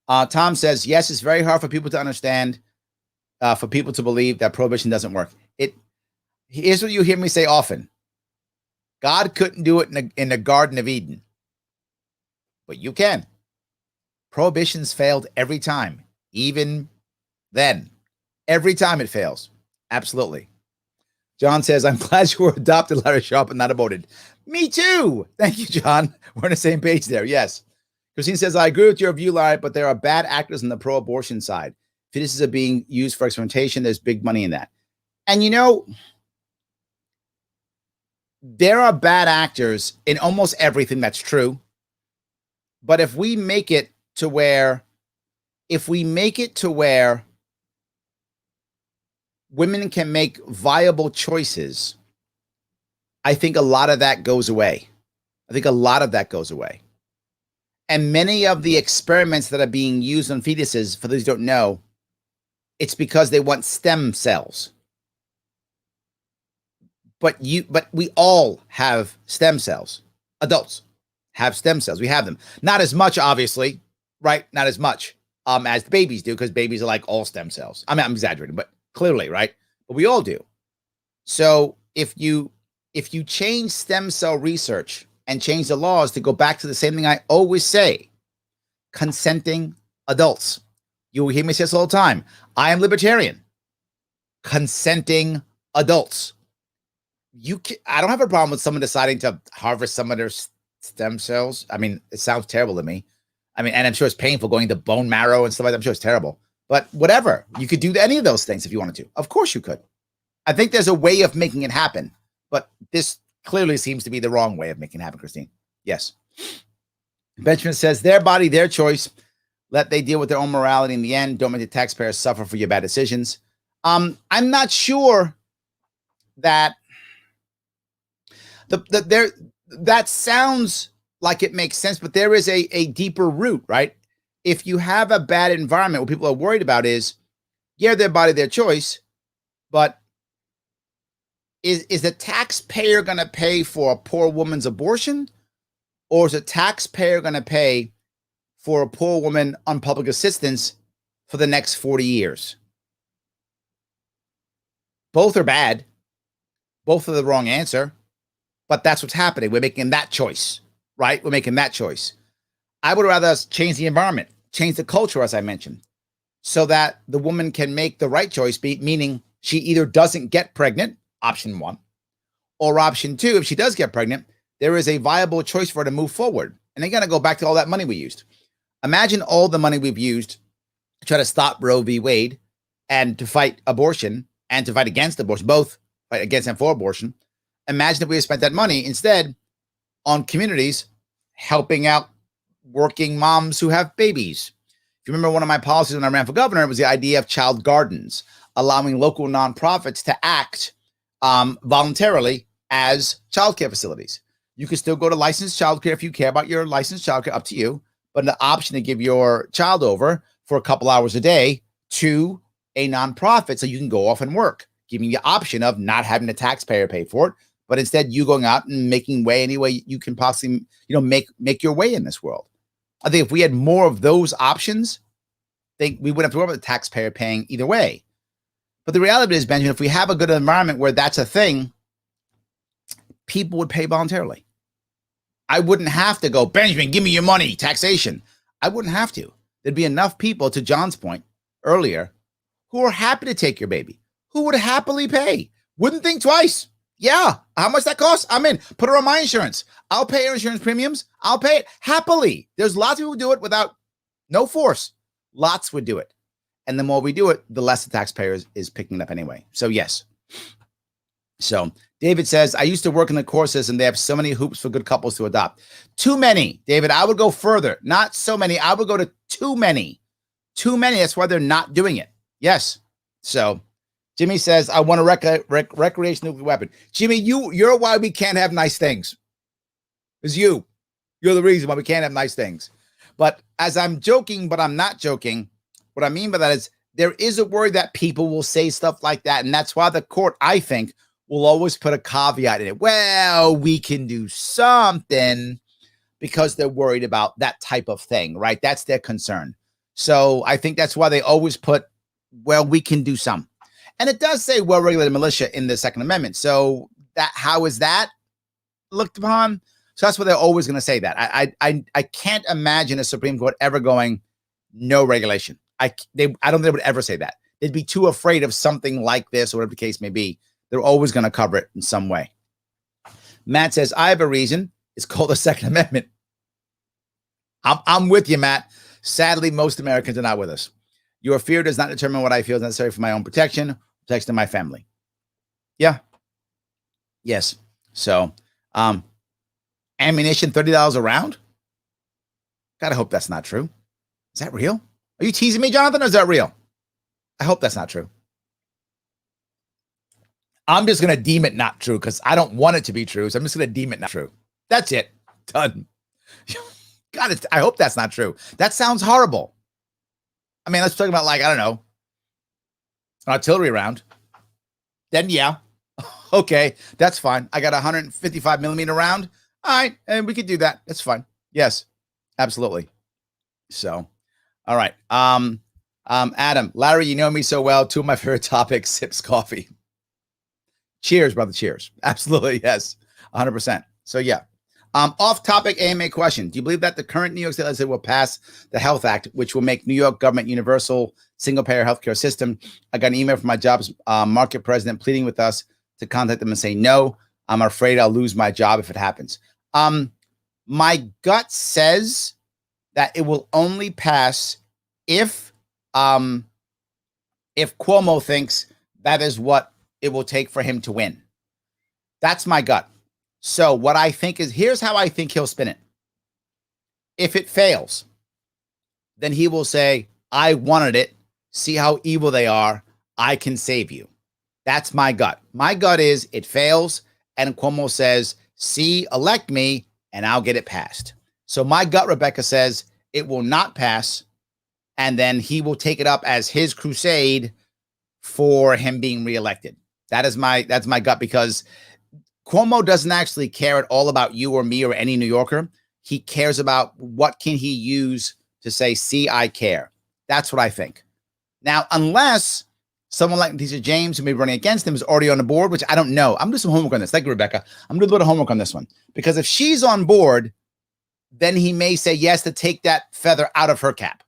Tom says, yes, it's very hard for people to understand, for people to believe that prohibition doesn't work. Here's what you hear me say often. God couldn't do it in the Garden of Eden, but you can. Prohibitions failed every time, even then. Every time it fails. Absolutely. John says, I'm glad you were adopted, Larry Sharpe, and not aborted. Me too. Thank you, John. We're on the same page there. Yes. Christine says, I agree with your view, Larry, but there are bad actors on the pro-abortion side. Fetuses are being used for experimentation. There's big money in that. And there are bad actors in almost everything. That's true. But if we make it to where women can make viable choices, I think a lot of that goes away. And many of the experiments that are being used on fetuses, for those who don't know, it's because they want stem cells. But we all have stem cells. Adults have stem cells. We have them. Not as much, obviously, right? Not as much as the babies do, because babies are like all stem cells. I mean, I'm exaggerating, but clearly, right? But we all do. So if you change stem cell research and change the laws to go back to the same thing I always say, consenting adults. You will hear me say this all the time. I am libertarian. Consenting adults. I don't have a problem with someone deciding to harvest some of their stem cells. I mean, it sounds terrible to me. I mean, and I'm sure it's painful going to bone marrow and stuff like that. I'm sure it's terrible. But whatever. You could do any of those things if you wanted to. Of course you could. I think there's a way of making it happen. But this clearly seems to be the wrong way of making it happen, Christine. Yes. Benjamin says, their body, their choice. Let they deal with their own morality in the end. Don't make the taxpayers suffer for your bad decisions. I'm not sure that that sounds like it makes sense, but there is a deeper root, right? If you have a bad environment, what people are worried about is, yeah, their body, their choice, but is the taxpayer going to pay for a poor woman's abortion, or is the taxpayer going to pay for a poor woman on public assistance for the next 40 years? Both are bad. Both are the wrong answer, but that's what's happening. We're making that choice, right? We're making that choice. I would rather us change the environment, change the culture, as I mentioned, so that the woman can make the right choice, meaning she either doesn't get pregnant, option one, or option two, if she does get pregnant, there is a viable choice for her to move forward. And they're going to go back to all that money we used. Imagine all the money we've used to try to stop Roe v. Wade and to fight abortion and to fight against abortion, both fight against and for abortion. Imagine if we had spent that money instead on communities helping out working moms who have babies. If you remember, one of my policies when I ran for governor was the idea of child gardens, allowing local nonprofits to act voluntarily as childcare facilities. You can still go to licensed childcare if you care about your licensed childcare, up to you, but the option to give your child over for a couple hours a day to a nonprofit so you can go off and work, giving you the option of not having the taxpayer pay for it, but instead you going out and making way any way you can possibly, make your way in this world. I think if we had more of those options, we wouldn't have to worry about the taxpayer paying either way. But the reality is, Benjamin, if we have a good environment where that's a thing, people would pay voluntarily. I wouldn't have to go, Benjamin, give me your money, taxation. I wouldn't have to. There'd be enough people, to John's point earlier, who are happy to take your baby, who would happily pay, wouldn't think twice. Yeah, how much that costs? I'm in. Put her on my insurance. I'll pay her insurance premiums. I'll pay it happily. There's lots of people who do it without no force. Lots would do it. And the more we do it, the less the taxpayer is picking it up anyway. So yes. So David says, I used to work in the courses and they have so many hoops for good couples to adopt. Too many, David. I would go further. Not so many. I would go to too many. Too many. That's why they're not doing it. Yes. So Jimmy says, I want a recreational nuclear weapon. Jimmy, you're why we can't have nice things. It's you. You're the reason why we can't have nice things. But as I'm joking, but I'm not joking, what I mean by that is there is a worry that people will say stuff like that. And that's why the court, I think, will always put a caveat in it. Well, we can do something, because they're worried about that type of thing, right? That's their concern. So I think that's why they always put, well, we can do some. And it does say well-regulated militia in the Second Amendment. So that, how is that looked upon? So that's why they're always going to say that. I can't imagine a Supreme Court ever going, no regulation. I don't think they would ever say that. they'd be too afraid of something like this or whatever the case may be. They're always going to cover it in some way. Matt says, I have a reason. It's called the Second Amendment. I'm with you, Matt. Sadly, most Americans are not with us. Your fear does not determine what I feel is necessary for my own protection of my family. Yeah. Yes. So, ammunition, $30 a round? Gotta hope that's not true. Is that real? Are you teasing me, Jonathan, or is that real? I hope that's not true. I'm just going to deem it not true because I don't want it to be true. So I'm just going to deem it not true. That's it. Done. God, I hope that's not true. That sounds horrible. I mean, let's talk about, like, I don't know, an artillery round. Then, yeah. Okay, that's fine. I got a 155 millimeter round. All right, and we could do that. That's fine. Yes, absolutely. So, all right. Adam, Larry, you know me so well. Two of my favorite topics, sips coffee. Cheers, brother. Cheers. Absolutely. Yes. 100%. So, yeah. Off topic AMA question. Do you believe that the current New York State legislature will pass the Health Act, which will make New York government universal single payer healthcare system? I got an email from my job's market president pleading with us to contact them and say, no, I'm afraid I'll lose my job if it happens. My gut says that it will only pass if Cuomo thinks that is what it will take for him to win. That's my gut. So what I think is, here's how I think he'll spin it. If it fails, then he will say, I wanted it. See how evil they are. I can save you. That's my gut. My gut is it fails, and Cuomo says, see, elect me, and I'll get it passed. So my gut, Rebecca, says it will not pass, and then he will take it up as his crusade for him being reelected. That's my gut, because Cuomo doesn't actually care at all about you or me or any New Yorker. He cares about what can he use to say, see, I care. That's what I think. Now, unless someone like Letitia James, who may be running against him, is already on the board, which I don't know. I'm doing some homework on this. Thank you, Rebecca. I'm doing a little bit of homework on this one. Because if she's on board, then he may say yes to take that feather out of her cap.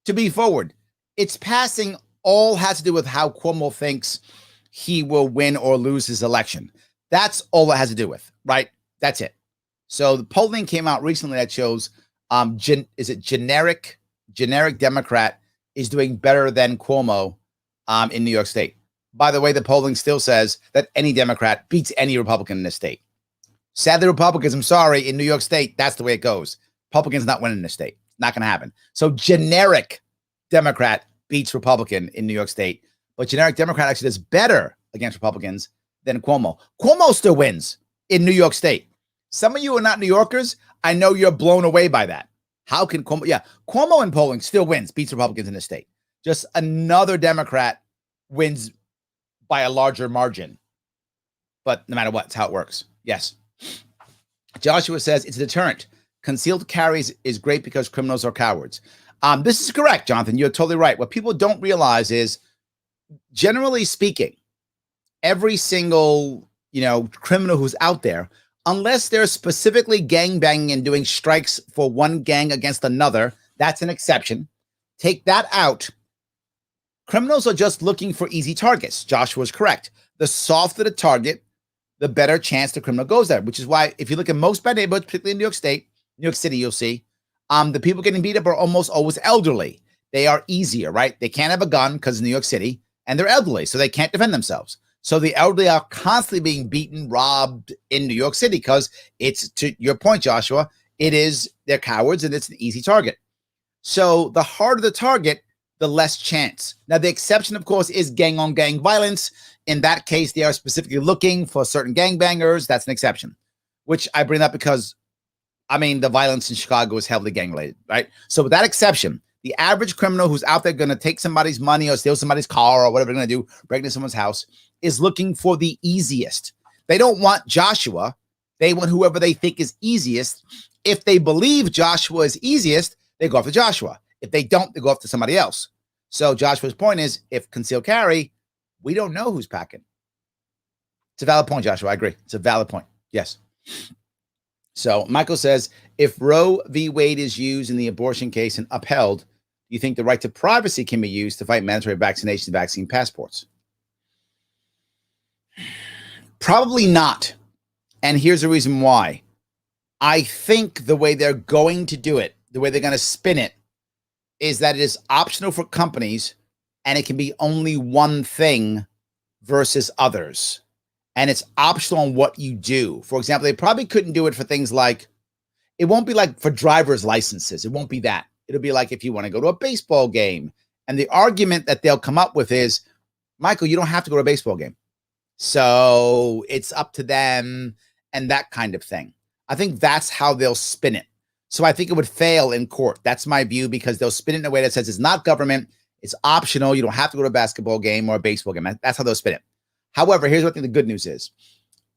To be forward, it's passing all has to do with how Cuomo thinks he will win or lose his election. That's all it has to do with, right? That's it. So the polling came out recently that shows generic Democrat is doing better than Cuomo in New York State. By the way, the polling still says that any Democrat beats any Republican in this state. Sadly, Republicans, I'm sorry, in New York State, that's the way it goes. Republicans not winning in this state. Not going to happen. So generic Democrat beats Republican in New York State, but generic Democrat actually does better against Republicans than Cuomo. Cuomo still wins in New York State. Some of you are not New Yorkers. I know you're blown away by that. How can Cuomo? Yeah, Cuomo in polling still wins, beats Republicans in the state. Just another Democrat wins by a larger margin. But no matter what, it's how it works. Yes. Joshua says it's a deterrent. Concealed carries is great because criminals are cowards. This is correct, Jonathan. You're totally right. What people don't realize is, generally speaking, every single, criminal who's out there, unless they're specifically gang banging and doing strikes for one gang against another, that's an exception. Take that out. Criminals are just looking for easy targets. Joshua's correct. The softer the target, the better chance the criminal goes there, which is why if you look at most bad neighborhoods, particularly in New York City, you'll see the people getting beat up are almost always elderly. They are easier, right? They can't have a gun because in New York City, and they're elderly, so they can't defend themselves. So the elderly are constantly being beaten, robbed in New York City because it's, to your point, Joshua, they're cowards and it's an easy target. So the harder the target, the less chance. Now, the exception, of course, is gang-on-gang violence. In that case, they are specifically looking for certain gangbangers. That's an exception, which I bring up because, the violence in Chicago is heavily gang-related, right? So with that exception, the average criminal who's out there going to take somebody's money or steal somebody's car or whatever they're going to do, break into someone's house, is looking for the easiest. They don't want Joshua. They want whoever they think is easiest. If they believe Joshua is easiest, they go after Joshua. If they don't, they go after somebody else. So Joshua's point is, if concealed carry, we don't know who's packing. It's a valid point, Joshua. I agree. It's a valid point. Yes. So Michael says, if Roe v. Wade is used in the abortion case and upheld, do do you think the right to privacy can be used to fight mandatory vaccination and vaccine passports? Probably not. And here's the reason why. I think the way they're going to do it, the way they're going to spin it, is that it is optional for companies and it can be only one thing versus others. And it's optional on what you do. For example, they probably couldn't do it for things like, it won't be like for driver's licenses. It won't be that. It'll be like if you want to go to a baseball game. And the argument that they'll come up with is, Michael, you don't have to go to a baseball game. So it's up to them and that kind of thing. I think that's how they'll spin it. So I think it would fail in court. That's my view, because they'll spin it in a way that says it's not government. It's optional. You don't have to go to a basketball game or a baseball game. That's how they'll spin it. However, here's what I think the good news is.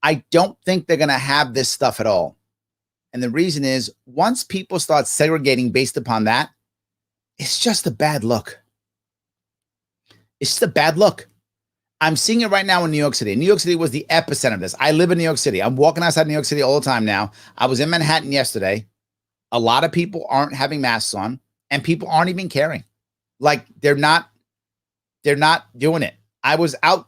I don't think they're going to have this stuff at all. And the reason is, once people start segregating based upon that, it's just a bad look. It's just a bad look. I'm seeing it right now in New York City. New York City was the epicenter of this. I live in New York City. I'm walking outside New York City all the time now. I was in Manhattan yesterday. A lot of people aren't having masks on, and people aren't even caring. Like they're not doing it. I was out.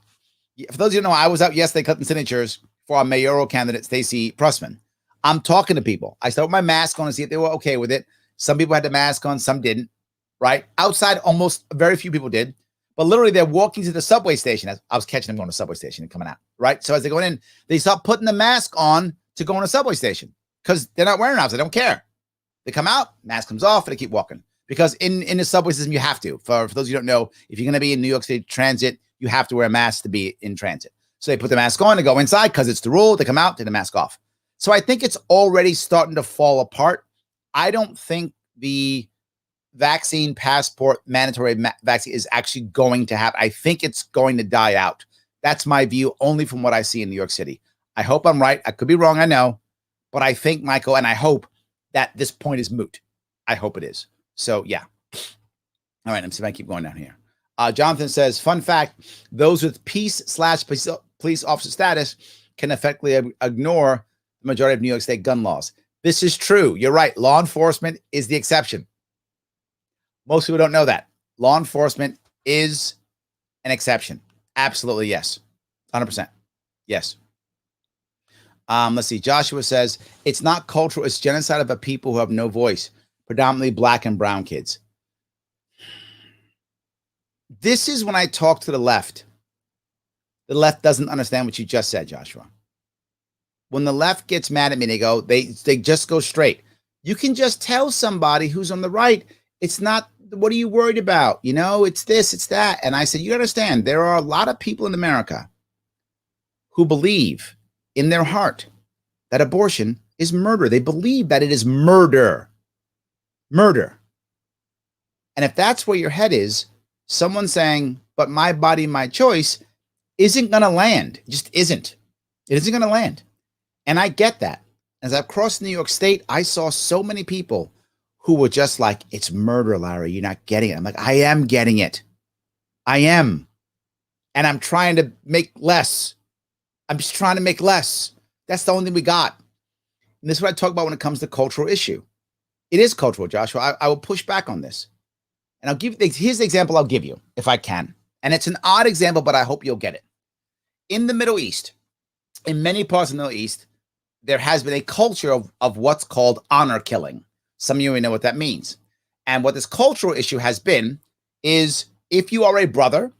For those of you who know, I was out yesterday collecting signatures for our mayoral candidate, Stacey Pressman. I'm talking to people. I started with my mask on to see if they were okay with it. Some people had the mask on, some didn't, right? Outside, almost very few people did. But literally, they're walking to the subway station. I was catching them going to the subway station and coming out, right? So as they're going in, they start putting the mask on to go on a subway station because they're not wearing it. They don't care. They come out, mask comes off, and they keep walking. Because in the subway system, you have to. For those of you who don't know, if you're going to be in New York City transit, you have to wear a mask to be in transit. So they put the mask on to go inside because it's the rule. They come out, take the mask off. So I think it's already starting to fall apart. I don't think the vaccine passport, mandatory vaccine is actually going to happen. I think it's going to die out. That's my view, only from what I see in New York City. I hope I'm right. I could be wrong, I know. But I think, Michael, and I hope that this point is moot. I hope it is. So, yeah. All right, I'm see if I keep going down here. Jonathan says, fun fact, those with peace/police officer status can effectively ignore the majority of New York State gun laws. This is true. You're right. Law enforcement is the exception. Most people don't know that. Law enforcement is an exception. Absolutely, yes. 100%. Yes. Let's see. Joshua says, it's not cultural. It's genocide of a people who have no voice, predominantly black and brown kids. This is when I talk to the left. The left doesn't understand what you just said, Joshua. When the left gets mad at me, they just go straight. You can just tell somebody who's on the right, it's not, what are you worried about? You know, it's this, it's that. And I said, you understand, there are a lot of people in America who believe in their heart that abortion is murder. They believe that it is murder. Murder. And if that's where your head is, someone saying, but my body, my choice, isn't going to land. It just isn't. It isn't going to land. And I get that. As I've crossed New York State, I saw so many people who were just like, it's murder, Larry. You're not getting it. I'm like, I am getting it. I am. And I'm trying to make less. I'm just trying to make less. That's the only thing we got. And this is what I talk about when it comes to cultural issue. It is cultural, Joshua. I will push back on this. And I'll give, here's the example I'll give you, if I can. And it's an odd example, but I hope you'll get it. In the Middle East, in many parts of the Middle East, there has been a culture of what's called honor killing. Some of you may know what that means. And what this cultural issue has been is if you are a brother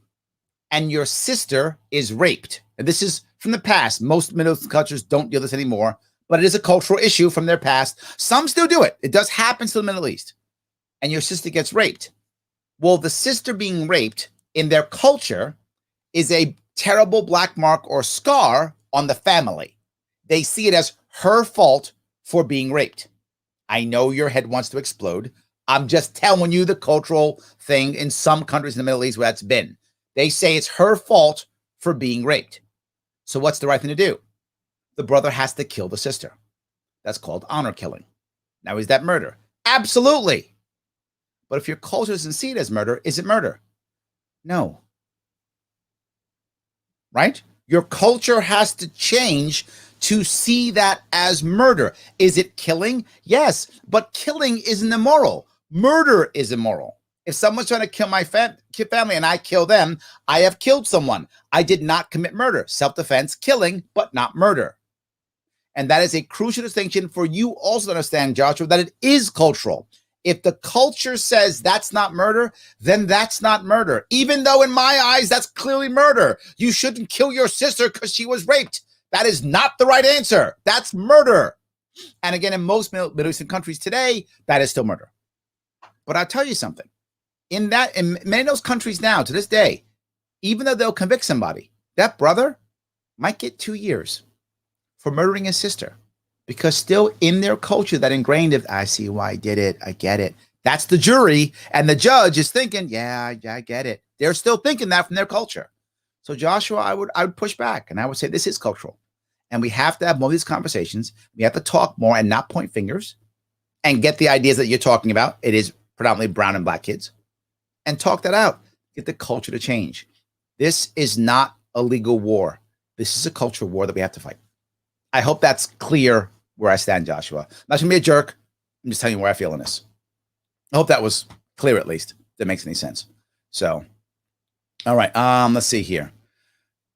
and your sister is raped, and this is from the past, most Middle Eastern cultures don't do this anymore, but it is a cultural issue from their past. Some still do it. It does happen to the Middle East. And your sister gets raped. Well, the sister being raped in their culture is a terrible black mark or scar on the family. They see it as her fault for being raped. I know your head wants to explode. I'm just telling you the cultural thing in some countries in the Middle East where that's been. They say it's her fault for being raped. So what's the right thing to do? The brother has to kill the sister. That's called honor killing. Now, is that murder? Absolutely. But if your culture doesn't see it as murder, is it murder? No. Right? Your culture has to change to see that as murder. Is it killing? Yes, but killing isn't immoral. Murder is immoral. If someone's trying to kill my family and I kill them, I have killed someone. I did not commit murder. Self-defense, killing, but not murder. And that is a crucial distinction for you also to understand, Joshua, that it is cultural. If the culture says that's not murder, then that's not murder. Even though in my eyes, that's clearly murder. You shouldn't kill your sister because she was raped. That is not the right answer. That's murder. And again, in most Middle Eastern countries today, that is still murder. But I'll tell you something. In many of those countries now, to this day, even though they'll convict somebody, that brother might get 2 years for murdering his sister, because still in their culture, that ingrained of, I see why I did it, I get it. That's the jury, and the judge is thinking, yeah, I get it. They're still thinking that from their culture. So Joshua, I would push back, and I would say this is cultural, and we have to have more of these conversations. We have to talk more and not point fingers, and get the ideas that you're talking about. It is predominantly brown and black kids. And talk that out. Get the culture to change. This is not a legal war. This is a cultural war that we have to fight. I hope that's clear where I stand, Joshua. I'm not going to be a jerk. I'm just telling you where I feel in this. I hope that was clear, at least. If that makes any sense. So, all right. Let's see here.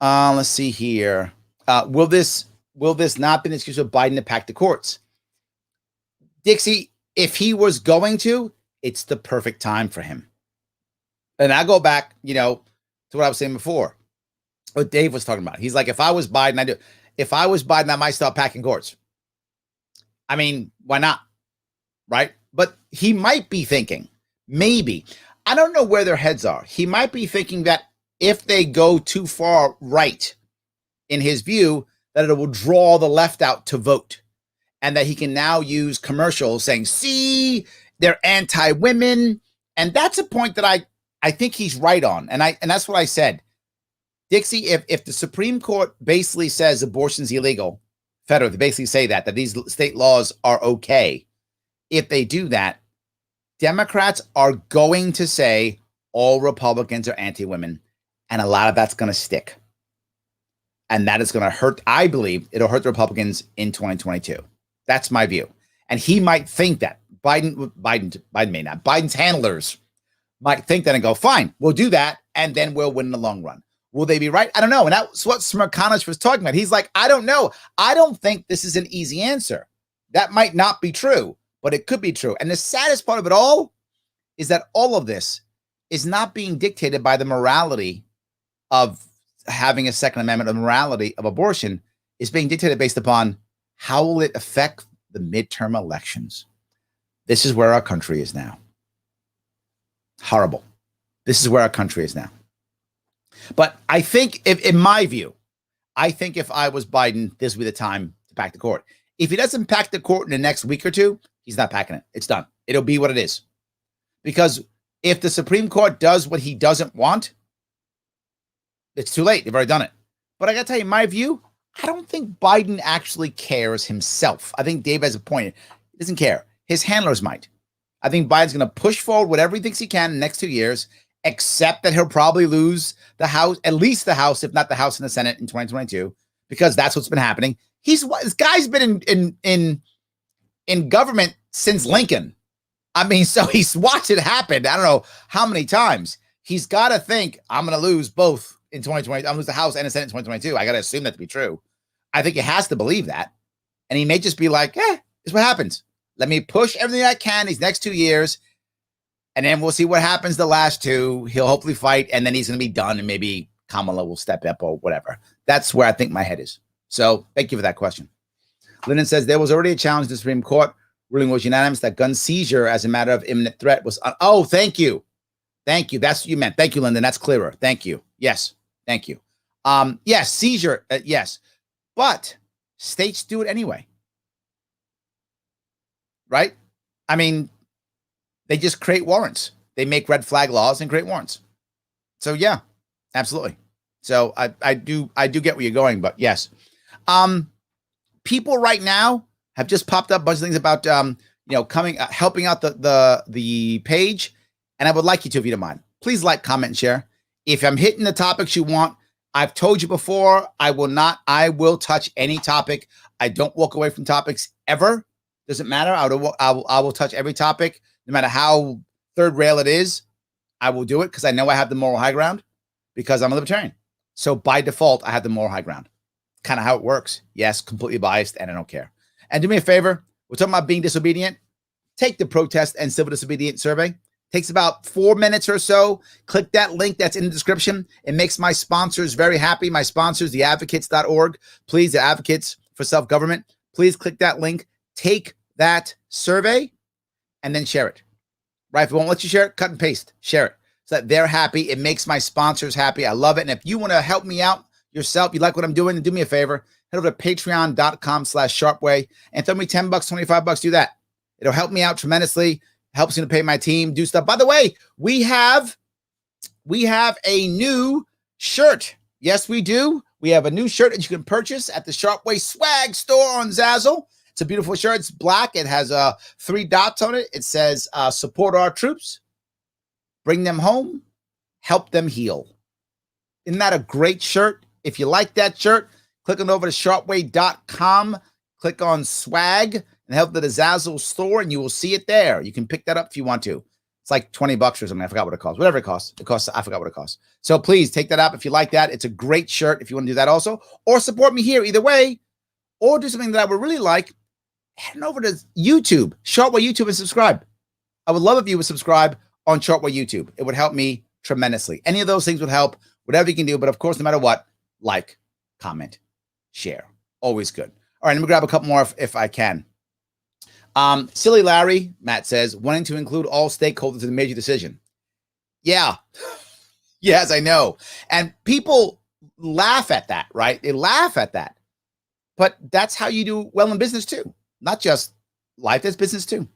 Will this not be an excuse for Biden to pack the courts? Dixie, if he was going to, it's the perfect time for him. And I go back, to what I was saying before, what Dave was talking about. He's like, if I was Biden, I might start packing courts. I mean, why not? Right? But he might be thinking, maybe, I don't know where their heads are. He might be thinking that if they go too far right, in his view, that it will draw the left out to vote. And that he can now use commercials saying, see, they're anti-women. And that's a point that I think he's right on. And that's what I said. Dixie, if the Supreme Court basically says abortion's illegal, federally, they basically say that these state laws are okay. If they do that, Democrats are going to say all Republicans are anti-women. And a lot of that's going to stick. And that is going to hurt. I believe it'll hurt the Republicans in 2022. That's my view. And he might think that. Biden may not. Biden's handlers might think that and go, fine, we'll do that, and then we'll win in the long run. Will they be right? I don't know. And that's what Smirkanish was talking about. He's like, I don't know. I don't think this is an easy answer. That might not be true, but it could be true. And the saddest part of it all is that all of this is not being dictated by the morality of having a Second Amendment. The morality of abortion is being dictated based upon how will it affect the midterm elections. This is where our country is now. Horrible. This is where our country is now. But I think, in my view, I think if I was Biden, this would be the time to pack the court. If he doesn't pack the court in the next week or two, he's not packing it. It's done. It'll be what it is. Because if the Supreme Court does what he doesn't want, it's too late. They've already done it. But I got to tell you, my view, I don't think Biden actually cares himself. I think Dave has a point. He doesn't care. His handlers might. I think Biden's going to push forward whatever he thinks he can in the next 2 years, except that he'll probably lose the House, at least the House, if not the House and the Senate in 2022, because that's what's been happening. This guy's been in government since Lincoln. I mean, so he's watched it happen. I don't know how many times. He's got to think, I'm going to lose both in 2020. I'm going to lose the House and the Senate in 2022. I got to assume that to be true. I think he has to believe that. And he may just be like, this is what happens. Let me push everything I can these next 2 years. And then we'll see what happens the last two. He'll hopefully fight, and then he's going to be done, and maybe Kamala will step up or whatever. That's where I think my head is. So thank you for that question. Lyndon says, there was already a challenge to the Supreme Court. Ruling was unanimous that gun seizure as a matter of imminent threat was... Oh, thank you. Thank you. That's what you meant. Thank you, Lyndon. That's clearer. Thank you. Yes. Thank you. Yes, seizure. Yes. But states do it anyway. Right? I mean, they just create warrants. They make red flag laws and create warrants. So yeah, absolutely. So I do get where you're going, but yes. People right now have just popped up a bunch of things about helping out the page. And I would like you to, if you don't mind, please like, comment, and share. If I'm hitting the topics you want, I've told you before, I will touch any topic. I don't walk away from topics ever. Doesn't matter. I will touch every topic, no matter how third rail it is. I will do it because I know I have the moral high ground because I'm a libertarian. So by default, I have the moral high ground. Kind of how it works. Yes, completely biased, and I don't care. And do me a favor. We're talking about being disobedient. Take the protest and civil disobedience survey. Takes about 4 minutes or so. Click that link that's in the description. It makes my sponsors very happy. My sponsors, theadvocates.org. Please, the Advocates for Self-Government. Please click that link. Take that survey and then share it. Right? If it won't let you share it, cut and paste. Share it so that they're happy. It makes my sponsors happy. I love it. And if you want to help me out yourself, you like what I'm doing, then do me a favor. Head over to patreon.com/sharpeway and throw me $10, $25. Do that. It'll help me out tremendously. Helps me to pay my team, do stuff. By the way, we have a new shirt. Yes, we do. We have a new shirt that you can purchase at the Sharpe swag store on Zazzle. It's a beautiful shirt. It's black. It has 3 dots on it. It says, support our troops, bring them home, help them heal. Isn't that a great shirt? If you like that shirt, click on over to sharpeway.com, click on swag, and help to the Zazzle store, and you will see it there. You can pick that up if you want to. It's like $20 or something. I forgot what it costs. Whatever it costs. I forgot what it costs. So please take that up if you like that. It's a great shirt if you want to do that also. Or support me here either way. Or do something that I would really like. Head over to YouTube, Sharpe YouTube, and subscribe. I would love if you would subscribe on Sharpe YouTube. It would help me tremendously. Any of those things would help. Whatever you can do. But of course, no matter what, like, comment, share. Always good. All right, let me grab a couple more if I can. Silly Larry, Matt says, wanting to include all stakeholders in a major decision. Yeah. Yes, I know. And people laugh at that, right? They laugh at that. But that's how you do well in business too. Not just life, that's business too.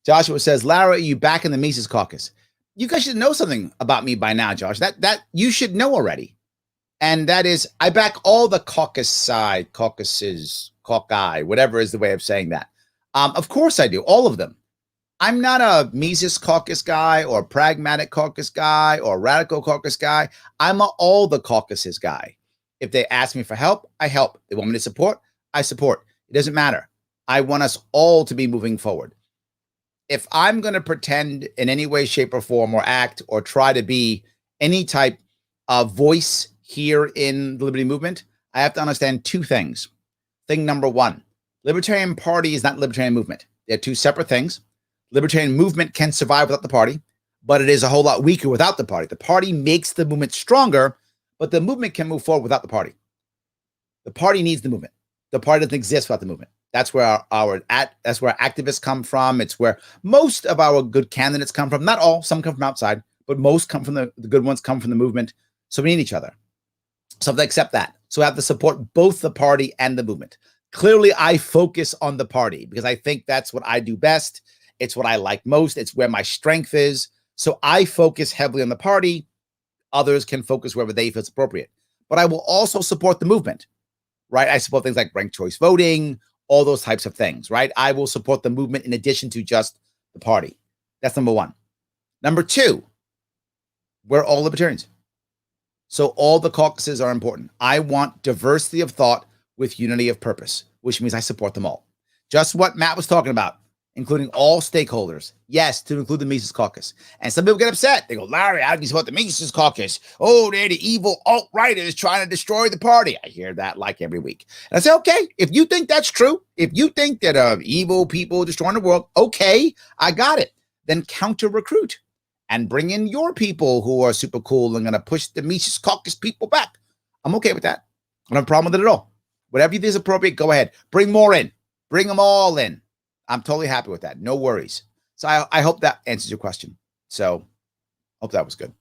Joshua says, Larry, are you back in the Mises caucus? You guys should know something about me by now, Josh. That you should know already. And that is, I back all the caucuses, caucus, whatever is the way of saying that. Of course I do, all of them. I'm not a Mises caucus guy or a pragmatic caucus guy or a radical caucus guy. I'm a all the caucuses guy. If they ask me for help, I help. They want me to support, I support. It doesn't matter. I want us all to be moving forward. If I'm going to pretend in any way, shape, or form or act or try to be any type of voice here in the Liberty Movement, I have to understand 2 things. Thing number 1. Libertarian Party is not Libertarian Movement. They're 2 separate things. Libertarian Movement can survive without the party, but it is a whole lot weaker without the party. The party makes the movement stronger, but the movement can move forward without the party. The party needs the movement. The party doesn't exist without the movement. That's where our activists come from. It's where most of our good candidates come from. Not all, some come from outside, but most come from the good ones come from the movement. So we need each other. So they accept that. So we have to support both the party and the movement. Clearly, I focus on the party because I think that's what I do best. It's what I like most. It's where my strength is. So I focus heavily on the party. Others can focus wherever they feel it's appropriate. But I will also support the movement, right? I support things like ranked choice voting, all those types of things, right? I will support the movement in addition to just the party. That's number 1. Number 2, we're all libertarians. So all the caucuses are important. I want diversity of thought with unity of purpose, which means I support them all. Just what Matt was talking about, including all stakeholders. Yes, to include the Mises caucus. And some people get upset. They go, Larry, how do you support the Mises caucus? Oh, they're the evil alt-righters trying to destroy the party. I hear that like every week. And I say, okay, if you think that's true, if you think that evil people destroying the world, okay, I got it. Then counter-recruit and bring in your people who are super cool and going to push the Mises caucus people back. I'm okay with that. I don't have a problem with it at all. Whatever you think is appropriate, go ahead. Bring more in. Bring them all in. I'm totally happy with that. No worries. So I hope that answers your question. So hope that was good.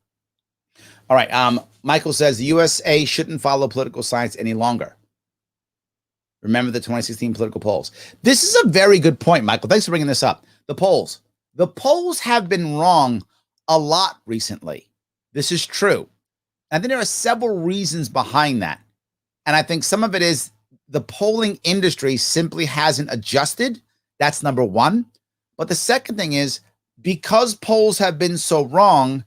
All right. Michael says the USA shouldn't follow political science any longer. Remember the 2016 political polls. This is a very good point, Michael. Thanks for bringing this up. The polls. The polls have been wrong a lot recently. This is true. I think there are several reasons behind that. And I think some of it is the polling industry simply hasn't adjusted. That's number 1. But the second thing is because polls have been so wrong,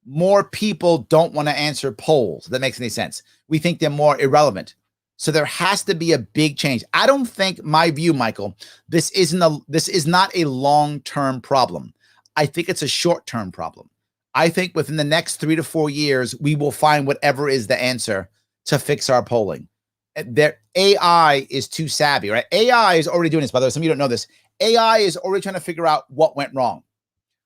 more people don't want to answer polls. If that makes any sense. We think they're more irrelevant. So there has to be a big change. I don't think, my view, Michael, this is not a long-term problem. I think it's a short-term problem. I think within the next 3 to 4 years, we will find whatever is the answer to fix our polling. Their AI is too savvy, right? AI is already doing this. By the way, some of you don't know this. AI is already trying to figure out what went wrong,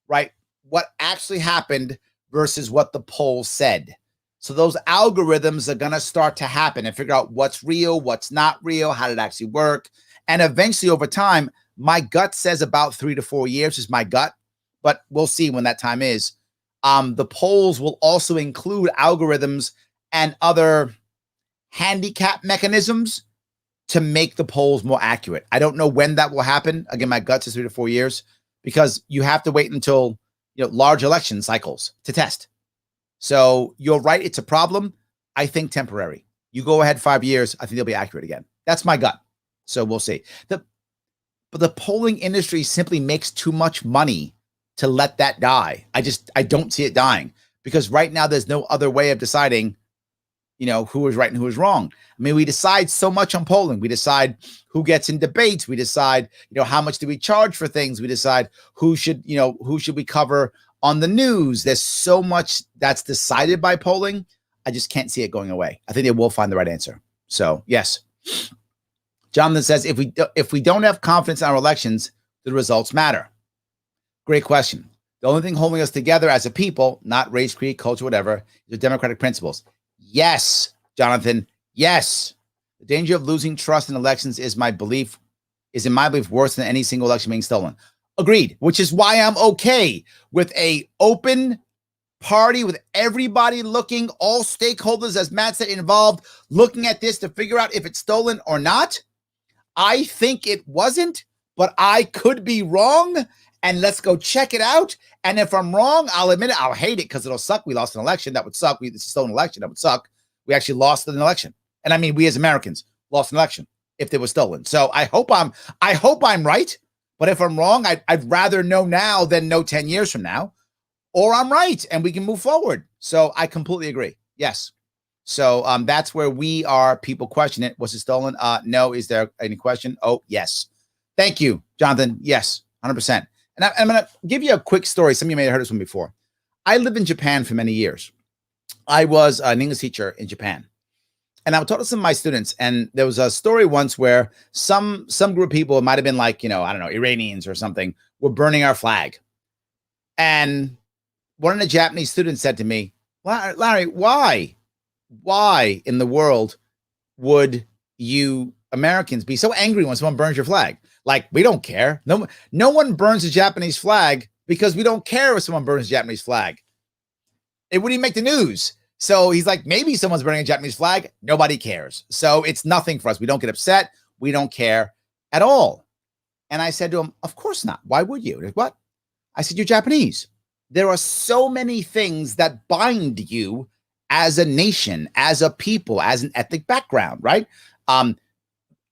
right? What actually happened versus what the poll said. So those algorithms are going to start to happen and figure out what's real, what's not real, how did it actually work. And eventually over time, my gut says about 3 to 4 years is my gut, but we'll see when that time is. The polls will also include algorithms and other handicap mechanisms to make the polls more accurate. I don't know when that will happen. Again, my gut says 3 to 4 years because you have to wait until large election cycles to test. So you're right. It's a problem. I think temporary. You go ahead 5 years, I think they'll be accurate again. That's my gut. So we'll see. But the polling industry simply makes too much money to let that die. I don't see it dying because right now there's no other way of deciding, who is right and who is wrong. I mean, we decide so much on polling. We decide who gets in debates. We decide, how much do we charge for things? We decide who should we cover on the news. There's so much that's decided by polling. I just can't see it going away. I think they will find the right answer. So yes. Jonathan says, if we don't have confidence in our elections, the results matter. Great question. The only thing holding us together as a people, not race, creed, culture, whatever, is the democratic principles. Yes, Jonathan. Yes. The danger of losing trust in elections is in my belief, worse than any single election being stolen. Agreed, which is why I'm okay with a open party with everybody looking, all stakeholders, as Matt said, involved, looking at this to figure out if it's stolen or not. I think it wasn't, but I could be wrong. And let's go check it out. And if I'm wrong, I'll admit it. I'll hate it because it'll suck. We lost an election. That would suck. It's a stolen election. That would suck. We actually lost an election. And I mean, we as Americans lost an election if they were stolen. So I hope I'm right. But if I'm wrong, I'd rather know now than know 10 years from now. Or I'm right and we can move forward. So I completely agree. Yes. So that's where we are. People question it. Was it stolen? No. Is there any question? Oh, yes. Thank you, Jonathan. Yes, 100%. And I'm going to give you a quick story. Some of you may have heard this one before. I lived in Japan for many years. I was an English teacher in Japan. And I would talk to some of my students. And there was a story once where some group of people, it might have been like, I don't know, Iranians or something, were burning our flag. And one of the Japanese students said to me, Larry, why in the world would you Americans be so angry when someone burns your flag? Like, we don't care. No one burns a Japanese flag because we don't care if someone burns a Japanese flag. It wouldn't even make the news. So he's like, maybe someone's burning a Japanese flag. Nobody cares. So it's nothing for us. We don't get upset. We don't care at all. And I said to him, of course not. Why would you? Like, what? I said, you're Japanese. There are so many things that bind you as a nation, as a people, as an ethnic background, right?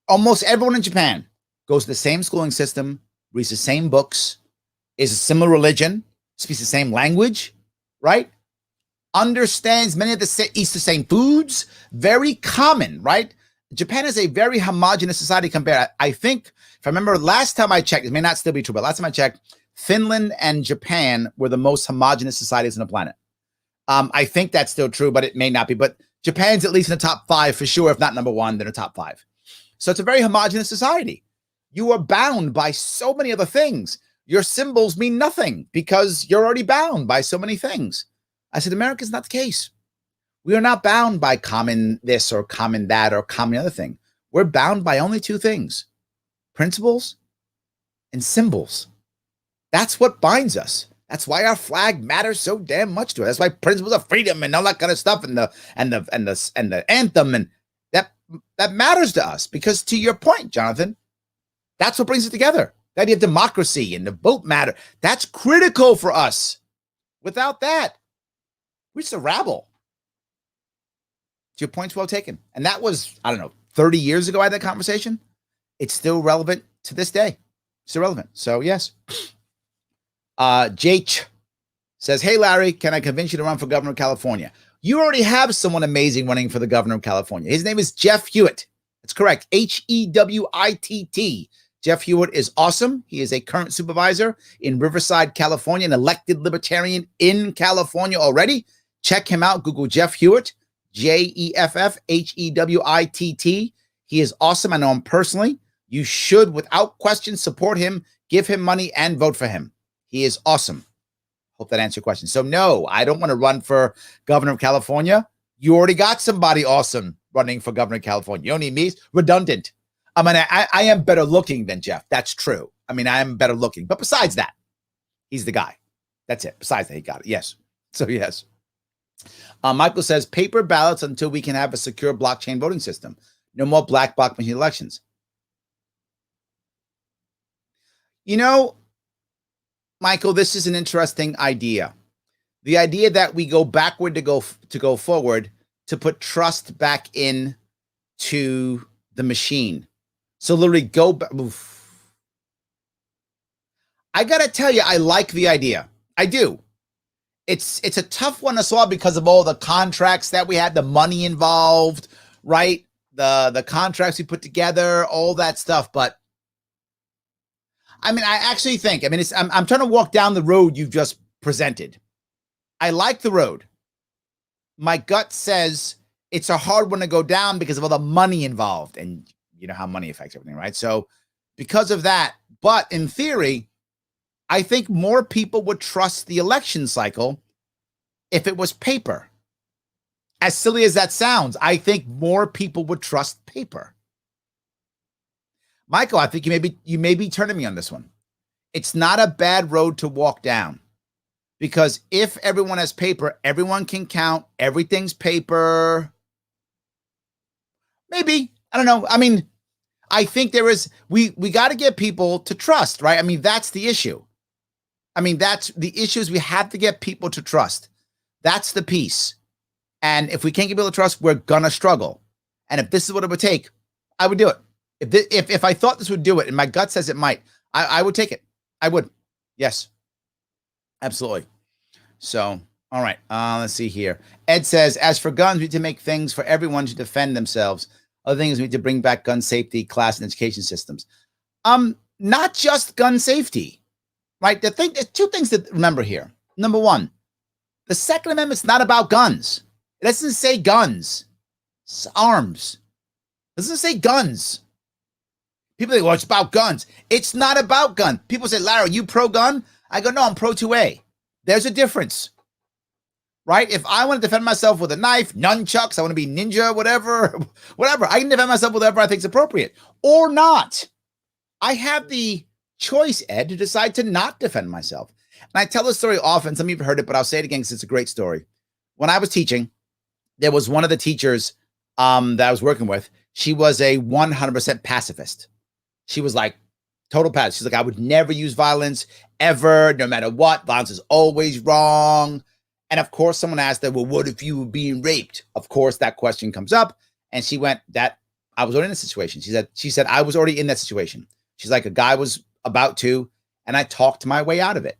Almost everyone in Japan goes to the same schooling system, reads the same books, is a similar religion, speaks the same language, right? Understands many of eats the same foods, very common, right? Japan is a very homogenous society compared. I think, if I remember last time I checked, it may not still be true, but last time I checked, Finland and Japan were the most homogenous societies on the planet. I think that's still true, but it may not be. But Japan's at least in the top 5 for sure, if not number 1, they're in the top 5. So it's a very homogenous society. You are bound by so many other things. Your symbols mean nothing because you're already bound by so many things. I said, America's not the case. We are not bound by common this or common that or common other thing. We're bound by only 2 things: principles and symbols. That's what binds us. That's why our flag matters so damn much to us. That's why principles of freedom and all that kind of stuff and the anthem and that matters to us. Because to your point, Jonathan, that's what brings it together. The idea of democracy and the vote matter. That's critical for us. Without that, we're just a rabble. Your point's well taken. And that was, 30 years ago I had that conversation. It's still relevant to this day. Still relevant. So yes. Jake says, hey, Larry, can I convince you to run for governor of California? You already have someone amazing running for the governor of California. His name is Jeff Hewitt. That's correct. Hewitt. Jeff Hewitt is awesome. He is a current supervisor in Riverside, California, an elected libertarian in California already. Check him out. Google Jeff Hewitt, Jeffhewitt. He is awesome. I know him personally. You should, without question, support him, give him money, and vote for him. He is awesome. Hope that answered your question. So no, I don't want to run for governor of California. You already got somebody awesome running for governor of California. You don't need me. It's redundant. I mean, I am better looking than Jeff. That's true. I mean, I am better looking. But besides that, he's the guy. That's it. Besides that, he got it. Yes. So yes. Michael says, paper ballots until we can have a secure blockchain voting system. No more black box machine elections. You know, Michael, this is an interesting idea. The idea that we go backward to go forward to put trust back in to the machine. So literally go back. I got to tell you, I like the idea. I do. It's a tough one to swallow because of all the contracts that we had, the money involved, right? The contracts we put together, all that stuff. But I mean, I actually think, I mean, I'm trying to walk down the road you've just presented. I like the road. My gut says it's a hard one to go down because of all the money involved. And you know how money affects everything, right? So because of that, but in theory, I think more people would trust the election cycle if it was paper. As silly as that sounds, I think more people would trust paper. Michael, I think you may be turning me on this one. It's not a bad road to walk down because if everyone has paper, everyone can count. Everything's paper. Maybe. I don't know. I mean, I think we got to get people to trust, right? I mean, that's the issue. I mean, that's the issue is we have to get people to trust. That's the piece. And if we can't get people to trust, we're going to struggle. And if this is what it would take, I would do it. If I thought this would do it, and my gut says it might, I would take it. I would. Yes. Absolutely. So, all right. Let's see here. Ed says, as for guns, we need to make things for everyone to defend themselves. Other things, we need to bring back gun safety, class, and education systems. Not just gun safety, right? There's two things to remember here. Number one, the Second Amendment's not about guns. It doesn't say guns. It's arms. It doesn't say guns. People think, well, it's about guns. It's not about gun. People say, Larry, are you pro-gun? I go, no, I'm pro-2A. There's a difference, right? If I want to defend myself with a knife, nunchucks, I want to be ninja, whatever, I can defend myself with whatever I think is appropriate or not. I have the choice, Ed, to decide to not defend myself. And I tell this story often. Some of you have heard it, but I'll say it again because it's a great story. When I was teaching, there was one of the teachers that I was working with. She was a 100% pacifist. She was like total pacifist. She's like, I would never use violence ever, no matter what. Violence is always wrong. And of course, someone asked her, well, what if you were being raped? Of course, that question comes up. And she went, that I was already in a situation. She said, I was already in that situation. She's like, a guy was about to, and I talked my way out of it.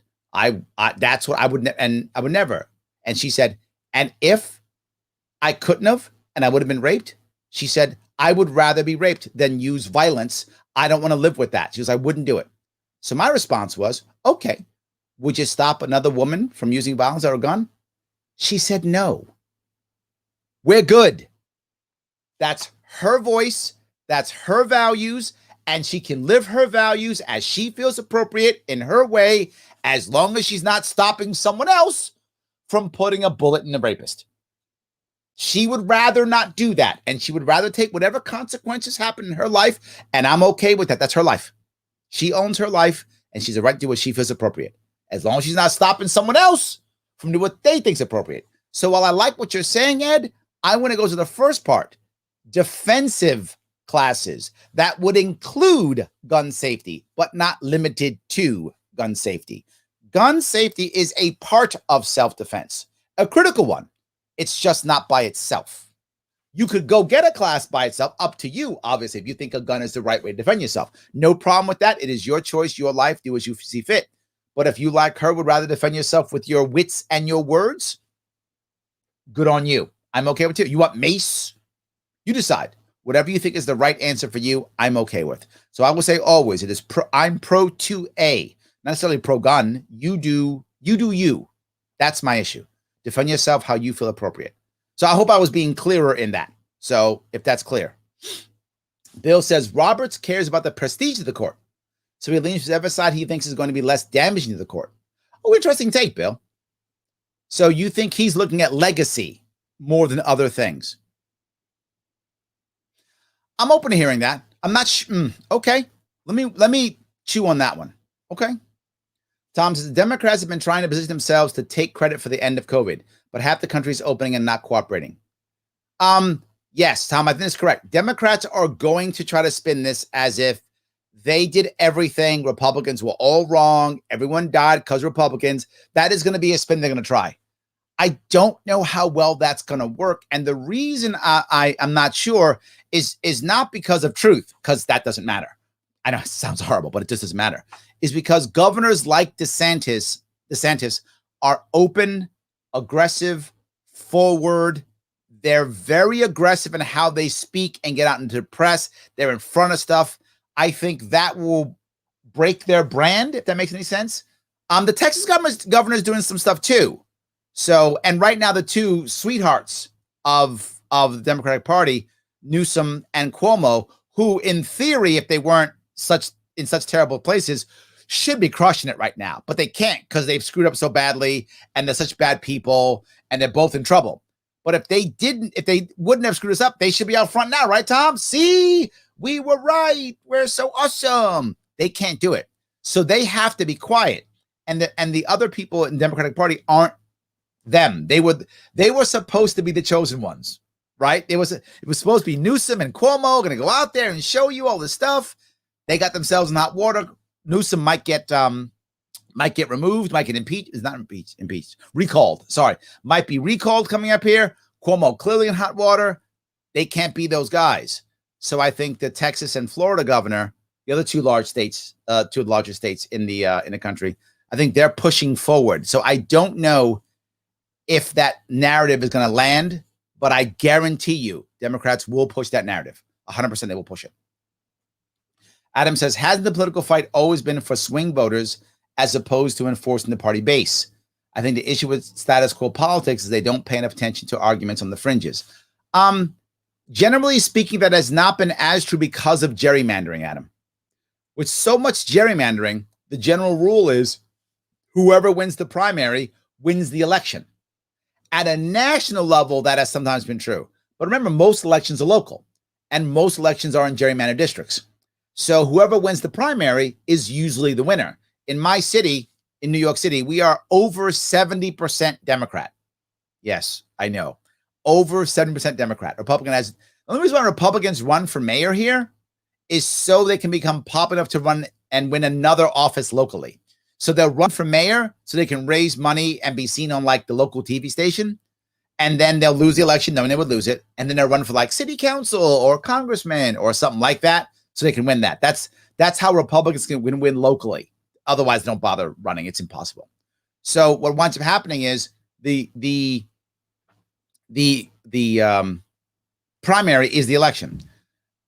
That's what I would, and I would never. And she said, and if I couldn't have, and I would have been raped, she said, I would rather be raped than use violence. I don't want to live with that. She goes, I wouldn't do it. So my response was, okay, would you stop another woman from using violence or a gun? She said, no. We're good. That's her voice. That's her values. And she can live her values as she feels appropriate in her way, as long as she's not stopping someone else from putting a bullet in the rapist. She would rather not do that. And she would rather take whatever consequences happen in her life. And I'm okay with that. That's her life. She owns her life and she's a right to do what she feels appropriate. As long as she's not stopping someone else from doing what they think is appropriate. So while I like what you're saying, Ed, I want to go to the first part. Defensive classes that would include gun safety, but not limited to gun safety. Gun safety is a part of self-defense, a critical one. It's just not by itself. You could go get a class by itself, up to you, obviously, if you think a gun is the right way to defend yourself. No problem with that. It is your choice, your life, do as you see fit. But if you, like her, would rather defend yourself with your wits and your words, good on you. I'm okay with it. You want mace? You decide. Whatever you think is the right answer for you, I'm okay with. So I will say always, I'm pro 2A, not necessarily pro gun. You do you. That's my issue. Defend yourself how you feel appropriate. So I hope I was being clearer in that. So if that's clear. Bill says Roberts cares about the prestige of the court. So he leans to whatever side he thinks is going to be less damaging to the court. Oh, interesting take, Bill. So you think he's looking at legacy more than other things? I'm open to hearing that. I'm not okay. Let me chew on that one. Okay. Tom says the Democrats have been trying to position themselves to take credit for the end of COVID, but half the country is opening and not cooperating. Yes, Tom, I think that's correct. Democrats are going to try to spin this as if they did everything. Republicans were all wrong. Everyone died because Republicans. That is going to be a spin they're going to try. I don't know how well that's going to work. And the reason I'm not sure is not because of truth, because that doesn't matter. I know it sounds horrible, but it just doesn't matter. Is because governors like DeSantis are open, aggressive, forward. They're very aggressive in how they speak and get out into the press. They're in front of stuff. I think that will break their brand, if that makes any sense. The Texas governor is doing some stuff too. So, and right now the two sweethearts of the Democratic Party, Newsom and Cuomo, who in theory, if they weren't in such terrible places, should be crushing it right now, but they can't because they've screwed up so badly and they're such bad people and they're both in trouble. But if they wouldn't have screwed us up, they should be out front now, right, Tom? See, we were right. We're so awesome. They can't do it. So they have to be quiet. And the other people in the Democratic Party aren't them. They were supposed to be the chosen ones, right? It was supposed to be Newsom and Cuomo going to go out there and show you all this stuff. They got themselves in hot water. Newsom might get removed, might get impeached, recalled. Sorry, might be recalled coming up here. Cuomo clearly in hot water. They can't be those guys. So I think the Texas and Florida governor, the other two larger states in the country, I think they're pushing forward. So I don't know if that narrative is going to land, but I guarantee you Democrats will push that narrative. 100% they will push it. Adam says, hasn't the political fight always been for swing voters as opposed to enforcing the party base? I think the issue with status quo politics is they don't pay enough attention to arguments on the fringes. Generally speaking, that has not been as true because of gerrymandering, Adam. With so much gerrymandering, the general rule is whoever wins the primary wins the election. At a national level, that has sometimes been true. But remember, most elections are local, and most elections are in gerrymandered districts. So whoever wins the primary is usually the winner. In my city, in New York City, we are over 70% Democrat. Yes, I know. Over 70% Democrat. The only reason why Republicans run for mayor here is so they can become popular enough to run and win another office locally. So they'll run for mayor so they can raise money and be seen on like the local TV station. And then they'll lose the election, knowing they would lose it. And then they'll run for like city council or congressman or something like that so they can win that. That's how Republicans can win locally. Otherwise, don't bother running. It's impossible. So what winds up happening is the primary is the election.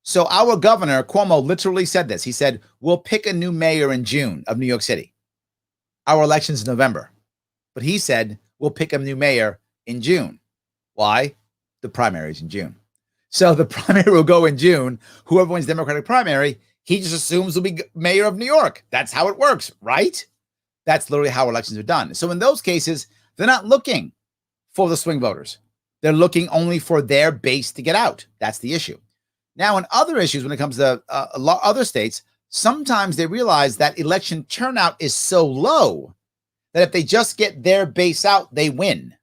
So our governor, Cuomo, literally said this. He said, we'll pick a new mayor in June of New York City. Our election's in November. But he said, we'll pick a new mayor in June. Why? The primary is in June. So the primary will go in June. Whoever wins the Democratic primary, he just assumes will be mayor of New York. That's how it works, right? That's literally how elections are done. So in those cases, they're not looking for the swing voters. They're looking only for their base to get out. That's the issue. Now, in other issues, when it comes to other states, sometimes they realize that election turnout is so low that if they just get their base out, they win.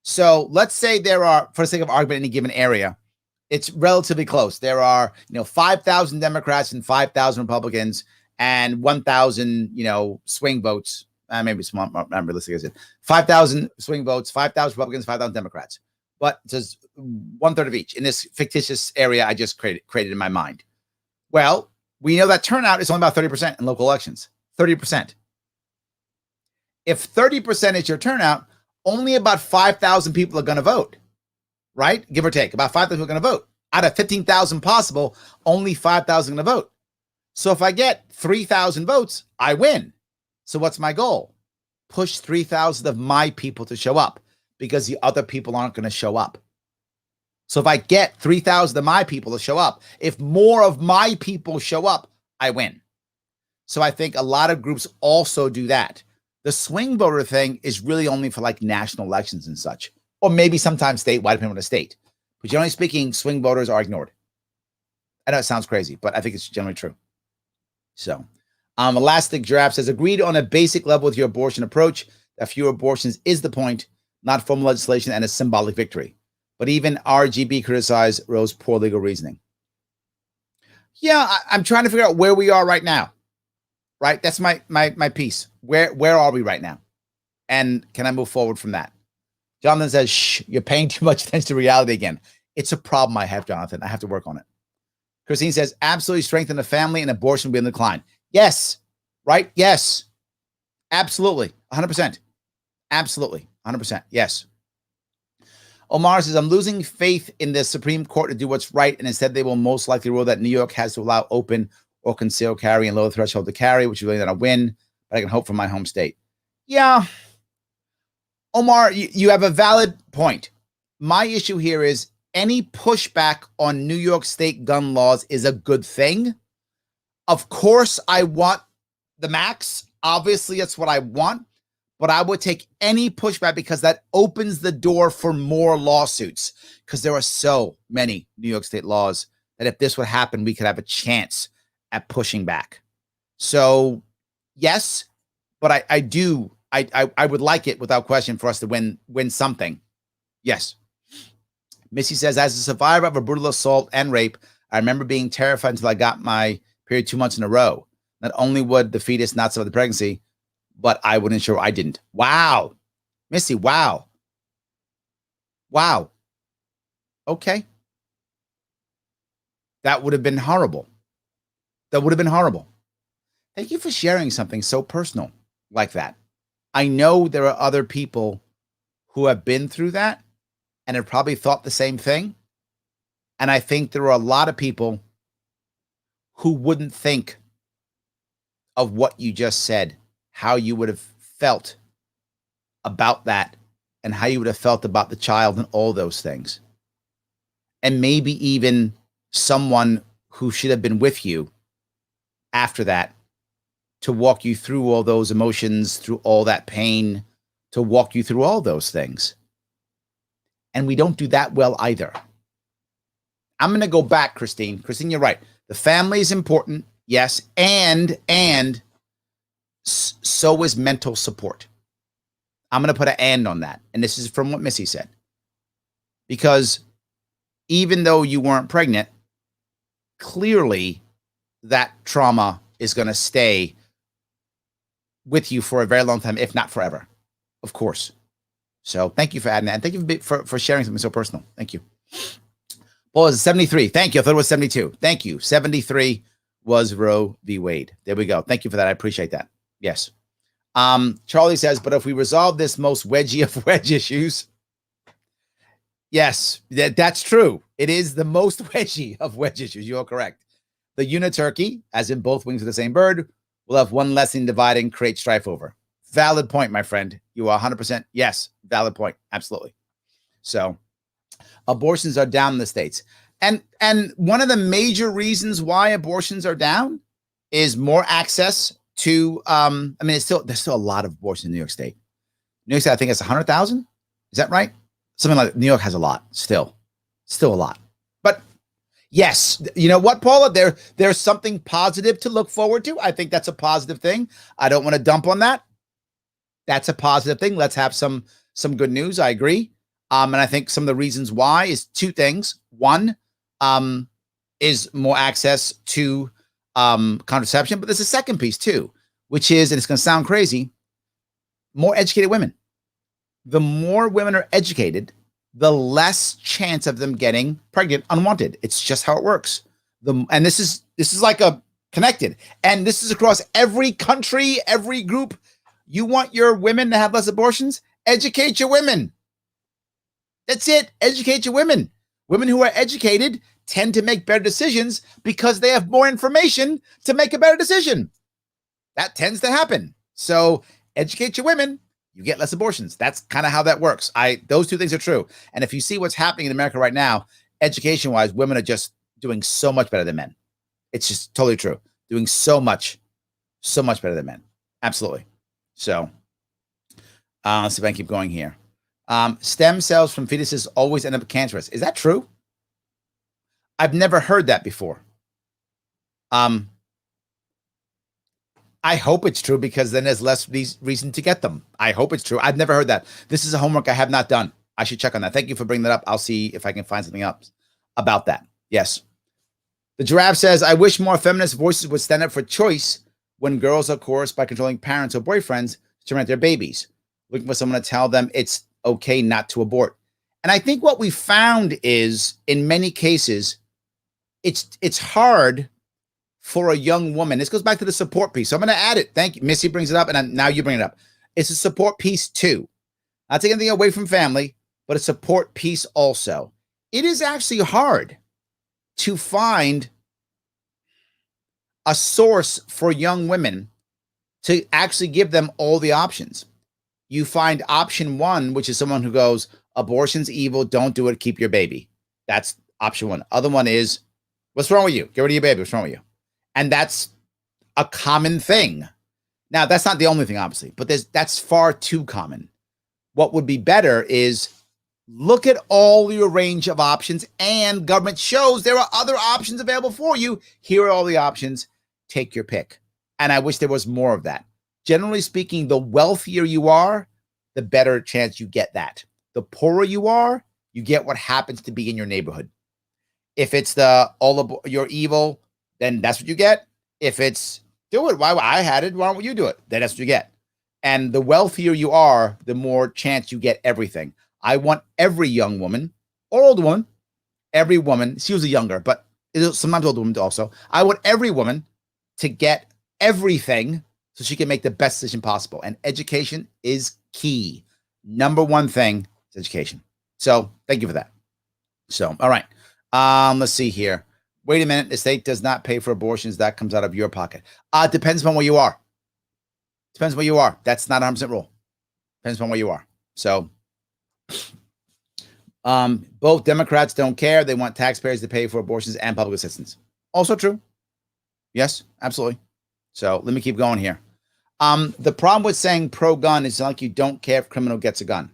So let's say there are, for the sake of argument, in any given area, it's relatively close. There are, 5,000 Democrats and 5,000 Republicans and 1,000, swing votes. Maybe it's not realistic, is it? 5,000 swing votes, 5,000 Republicans, 5,000 Democrats. But it says 1/3 of each in this fictitious area I just created in my mind. Well, we know that turnout is only about 30% in local elections. 30%. If 30% is your turnout, only about 5,000 people are going to vote, right? Give or take. About 5,000 people are going to vote. Out of 15,000 possible, only 5,000 going to vote. So if I get 3,000 votes, I win. So what's my goal? Push 3,000 of my people to show up because the other people aren't going to show up. So if I get 3,000 of my people to show up, if more of my people show up, I win. So I think a lot of groups also do that. The swing voter thing is really only for like national elections and such, or maybe sometimes statewide, depending on the state. But generally speaking, swing voters are ignored. I know it sounds crazy, but I think it's generally true. So, Elastic Giraffe says, agreed on a basic level with your abortion approach that fewer abortions is the point, not formal legislation and a symbolic victory. But even RGB criticized Roe's poor legal reasoning. Yeah, I'm trying to figure out where we are right now. Right? That's my piece. Where are we right now? And can I move forward from that? Jonathan says, shh, you're paying too much attention to reality again. It's a problem I have, Jonathan. I have to work on it. Christine says, absolutely strengthen the family and abortion will be in decline. Yes. Right? Yes. Absolutely. 100%. Absolutely. 100%. Yes. Omar says, I'm losing faith in the Supreme Court to do what's right, and instead they will most likely rule that New York has to allow open or concealed carry and lower the threshold to carry, which is really not a win, but I can hope for my home state. Yeah. Omar, you have a valid point. My issue here is any pushback on New York State gun laws is a good thing. Of course, I want the max. Obviously, that's what I want. But I would take any pushback because that opens the door for more lawsuits. Because there are so many New York State laws that if this would happen, we could have a chance at pushing back. So, yes, but I would like it without question for us to win something. Yes. Missy says, as a survivor of a brutal assault and rape, I remember being terrified until I got my period 2 months in a row. Not only would the fetus not survive the pregnancy, but I would ensure I didn't. Wow. Missy, wow. Wow. Okay. That would have been horrible. That would have been horrible. Thank you for sharing something so personal like that. I know there are other people who have been through that and have probably thought the same thing. And I think there are a lot of people who wouldn't think of what you just said, how you would have felt about that and how you would have felt about the child and all those things. And maybe even someone who should have been with you after that to walk you through all those emotions, through all that pain, to walk you through all those things. And we don't do that well either. I'm going to go back, Christine. Christine, you're right. The family is important. Yes. And so is mental support. I'm going to put an and on that. And this is from what Missy said. Because even though you weren't pregnant, clearly that trauma is going to stay with you for a very long time, if not forever, of course. So thank you for adding that. And thank you for sharing something so personal. Thank you. Well, it's 73. Thank you. I thought it was 72. Thank you. 73 was Roe v. Wade. There we go. Thank you for that. I appreciate that. Yes. Charlie says, but if we resolve this most wedgie of wedge issues, yes, that's true. It is the most wedgie of wedge issues. You're correct. The uniturkey, as in both wings of the same bird, will have one less thing divide and create strife over. Valid point, my friend. You are 100%. Yes, valid point. Absolutely. So abortions are down in the States. And one of the major reasons why abortions are down is more access to, there's still a lot of abortions in New York State. New York State, I think it's 100,000. Is that right? Something like New York has a lot still a lot. But yes, you know what, Paula, there's something positive to look forward to. I think that's a positive thing. I don't want to dump on that. That's a positive thing. Let's have some good news. I agree. And I think some of the reasons why is two things. One, is more access to contraception, but there's a second piece too, which is, and it's going to sound crazy, more educated women. The more women are educated, the less chance of them getting pregnant unwanted. It's just how it works. And this is like a connected, and this is across every country, every group. You want your women to have less abortions? Educate your women. That's it. Educate your women. Women who are educated tend to make better decisions because they have more information to make a better decision. That tends to happen. So educate your women, you get less abortions. That's kind of how that works. Those two things are true. And if you see what's happening in America right now, education-wise, women are just doing so much better than men. It's just totally true. Doing so much better than men. Absolutely. So let's see if I can keep going here. Stem cells from fetuses always end up cancerous. Is that true? I've never heard that before. I hope it's true because then there's less reason to get them. I hope it's true. I've never heard that. This is a homework I have not done. I should check on that. Thank you for bringing that up. I'll see if I can find something up about that. Yes. The giraffe says, I wish more feminist voices would stand up for choice when girls are coerced by controlling parents or boyfriends to terminate their babies, looking for someone to tell them it's okay not to abort. And I think what we found is, in many cases, it's hard for a young woman. This goes back to the support piece. So I'm going to add it. Thank you. Missy brings it up, and now you bring it up. It's a support piece too. Not taking anything away from family, but a support piece also. It is actually hard to find a source for young women to actually give them all the options. You find option one, which is someone who goes, abortion's evil, don't do it, keep your baby. That's option one. Other one is, what's wrong with you? Get rid of your baby. What's wrong with you? And that's a common thing. Now, that's not the only thing, obviously, but that's far too common. What would be better is look at all your range of options, and government shows there are other options available for you. Here are all the options. Take your pick. And I wish there was more of that. Generally speaking, the wealthier you are, the better chance you get that. The poorer you are, you get what happens to be in your neighborhood. If it's you're evil, then that's what you get. If it's do it, why I had it, why don't you do it? Then that's what you get. And the wealthier you are, the more chance you get everything. I want every young woman or old woman, every woman, she's usually younger, but sometimes old women also. I want every woman to get everything so she can make the best decision possible. And education is key. Number one thing is education. So thank you for that. So, all right. Let's see here. Wait a minute. The state does not pay for abortions. That comes out of your pocket. Depends on where you are. Depends where you are. That's not 100% rule. Depends on where you are. So, both Democrats don't care. They want taxpayers to pay for abortions and public assistance. Also true. Yes, absolutely. So let me keep going here. The problem with saying pro-gun is like you don't care if a criminal gets a gun.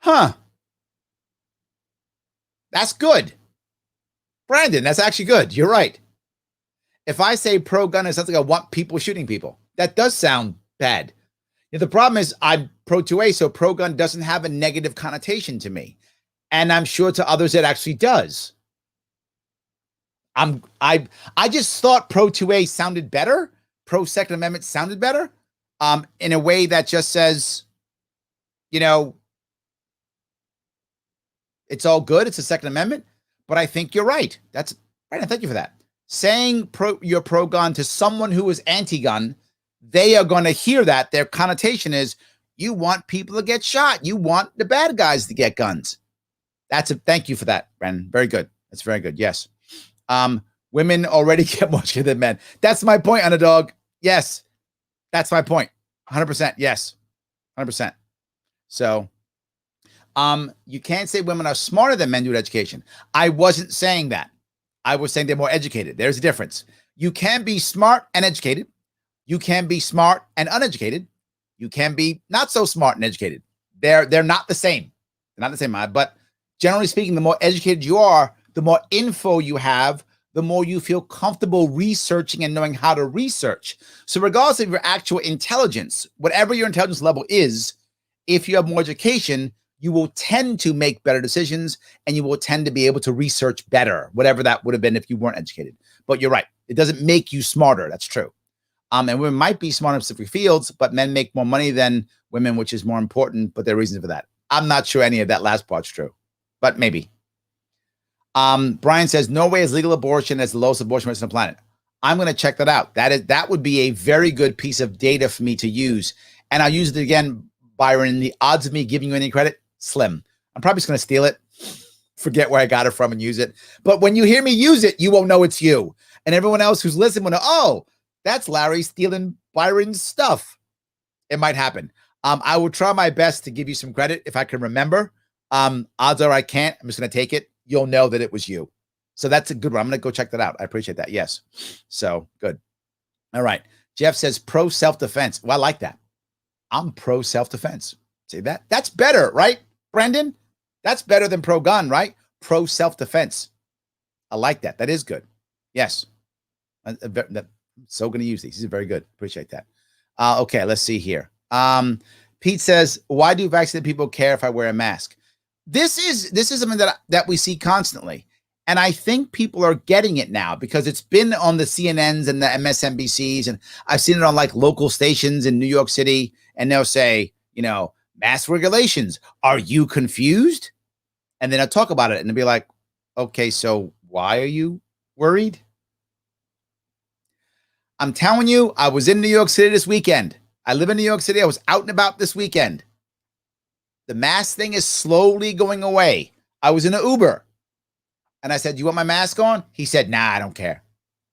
Huh. That's good. Brandon, that's actually good. You're right. If I say pro-gun, it's something I want people shooting people. That does sound bad. The problem is I'm pro-2A, so pro-gun doesn't have a negative connotation to me. And I'm sure to others it actually does. I just thought pro-2A sounded better. Pro-Second Amendment sounded better. In a way that just says, it's all good. It's a Second Amendment. But I think you're right. That's right. Thank you for that. Saying you're pro-gun to someone who is anti-gun, they are going to hear that. Their connotation is you want people to get shot. You want the bad guys to get guns. Thank you for that, Brandon. Very good. That's very good. Yes. Women already get more shit than men. That's my point, underdog. Yes. That's my point. 100%. Yes. 100%. So, you can't say women are smarter than men do at education. I wasn't saying that. I was saying they're more educated. There's a difference. You can be smart and educated. You can be smart and uneducated. You can be not so smart and educated. They're not the same. They're not the same. But generally speaking, the more educated you are, the more info you have, the more you feel comfortable researching and knowing how to research. So regardless of your actual intelligence, whatever your intelligence level is, if you have more education, you will tend to make better decisions and you will tend to be able to research better, whatever that would have been if you weren't educated. But you're right. It doesn't make you smarter. That's true. And women might be smart in specific fields, but men make more money than women, which is more important, but there are reasons for that. I'm not sure any of that last part's true, but maybe. Brian says, Norway is legal abortion as the lowest abortion rate on the planet. I'm going to check that out. That would be a very good piece of data for me to use. And I'll use it again, Byron. The odds of me giving you any credit, slim. I'm probably just going to steal it. forget where I got it from and use it. But when you hear me use it, you won't know it's you. And everyone else who's listening will know, oh, that's Larry stealing Byron's stuff. It might happen. I will try my best to give you some credit if I can remember. Odds are I can't. I'm just going to take it. You'll know that it was you. So that's a good one. I'm going to go check that out. I appreciate that. Yes. So good. All right. Jeff says pro self-defense. Well, I like that. I'm pro self-defense. See that? That's better, right, Brendan? That's better than pro gun, right? Pro self-defense. I like that. That is good. Yes. I'm so going to use these. These are very good. Appreciate that. Okay, let's see here. Pete says, why do vaccinated people care if I wear a mask? This is something that we see constantly. And I think people are getting it now because it's been on the CNNs and the MSNBCs. And I've seen it on like local stations in New York City. And they'll say, mask regulations. Are you confused? And then I'll talk about it and they'll be like, okay, so why are you worried? I'm telling you, I was in New York City this weekend. I live in New York City. I was out and about this weekend. The mask thing is slowly going away. I was in an Uber and I said, you want my mask on? He said, nah, I don't care.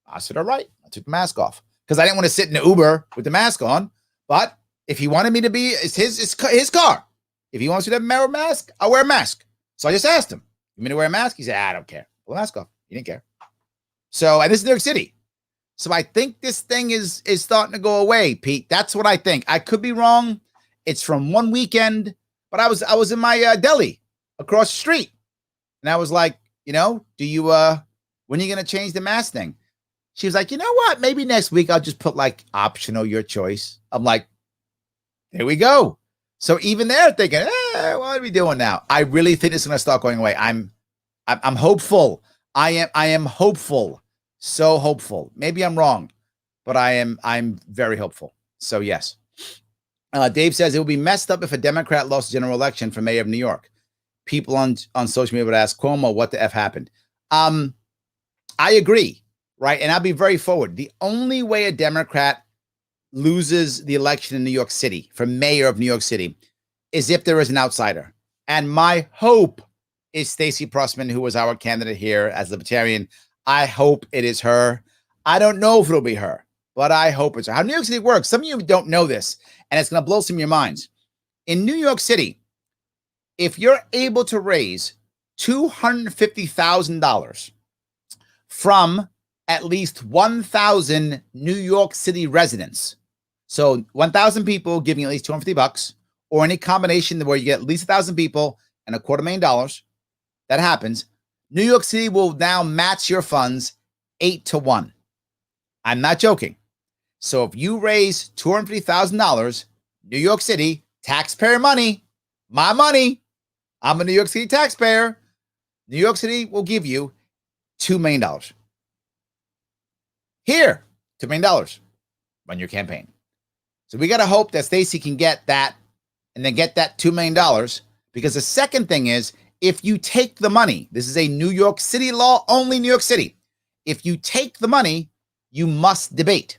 I said, all right. I took the mask off because I didn't want to sit in the Uber with the mask on. But if he wanted me to be, it's his car. If he wants me to wear a mask, I'll wear a mask. So I just asked him, you mean to wear a mask? He said, I don't care. Pull the mask off. He didn't care. So, and this is New York City. So I think this thing is starting to go away, Pete. That's what I think. I could be wrong. It's from one weekend, but I was in my deli across the street, and I was like, do you when are you gonna change the mask thing? She was like, you know what? Maybe next week I'll just put like optional, your choice. I'm like, there we go. So even they're thinking, what are we doing now? I really think it's gonna start going away. I'm hopeful. I am hopeful. So hopeful. Maybe I'm wrong, but I'm very hopeful. So yes. Dave says it would be messed up if a Democrat lost the general election for mayor of New York. People on social media would ask Cuomo, what the F happened? I agree, right? And I'll be very forward. The only way a Democrat loses the election in New York City for mayor of New York City is if there is an outsider. And my hope is Stacey Pressman, who was our candidate here as Libertarian. I hope it is her. I don't know if it'll be her, but I hope it's her. How New York City works, some of you don't know this, and it's going to blow some of your minds. In New York City, if you're able to raise $250,000 from at least 1,000 New York City residents, so 1,000 people giving at least $250, or any combination where you get at least 1,000 people and $250,000, that happens. New York City will now match your funds 8-1. I'm not joking. So if you raise $250,000, New York City, taxpayer money, my money, I'm a New York City taxpayer, New York City will give you $2 million. Here, $2 million. Run your campaign. So we got to hope that Stacey can get that and then get that $2 million, because the second thing is, if you take the money, this is a New York City law, only New York City. If you take the money, you must debate.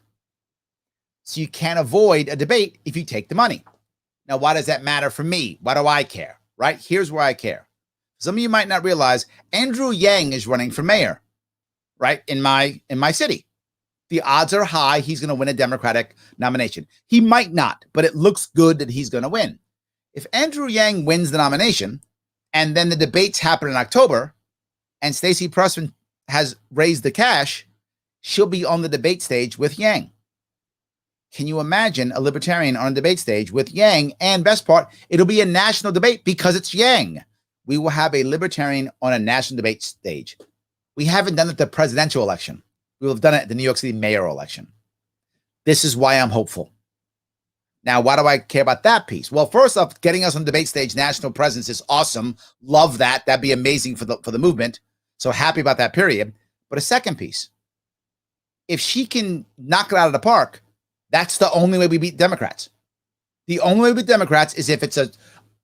So you can't avoid a debate if you take the money. Now, why does that matter for me? Why do I care, right? Here's where I care. Some of you might not realize Andrew Yang is running for mayor, right? In my city. The odds are high he's going to win a Democratic nomination. He might not, but it looks good that he's going to win. If Andrew Yang wins the nomination, and then the debates happen in October, and Stacey Pressman has raised the cash, she'll be on the debate stage with Yang. Can you imagine a libertarian on a debate stage with Yang? And best part, it'll be a national debate because it's Yang. We will have a libertarian on a national debate stage. We haven't done it at the presidential election. We will have done it at the New York City mayoral election. This is why I'm hopeful. Now, why do I care about that piece? Well, first off, getting us on the debate stage, national presence is awesome. Love that. That'd be amazing for the movement. So happy about that period. But a second piece, if she can knock it out of the park, that's the only way we beat Democrats. The only way we beat Democrats is if it's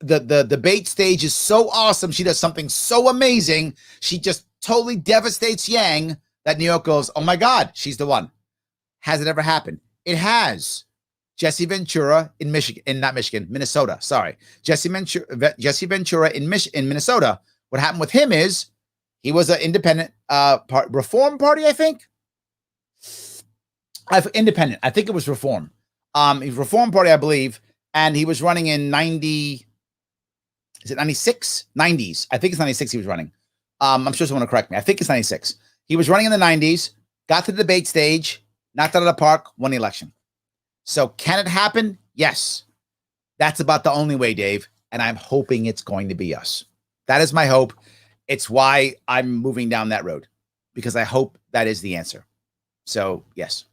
the debate stage is so awesome, she does something so amazing, she just totally devastates Yang that New York goes, oh my God, she's the one. Has it ever happened? It has. Jesse Ventura in Minnesota. Sorry. Jesse Ventura in Minnesota What happened with him is he was an independent Reform Party, I think. Independent. I think it was Reform. He was Reform Party, I believe, and he was running in 90. Is it 96? 90s. I think it's 96 he was running. I'm sure someone will correct me. I think it's 96. He was running in the 90s, got to the debate stage, knocked out of the park, won the election. So can it happen? Yes. That's about the only way, Dave. And I'm hoping it's going to be us. That is my hope. It's why I'm moving down that road, because I hope that is the answer. So, yes.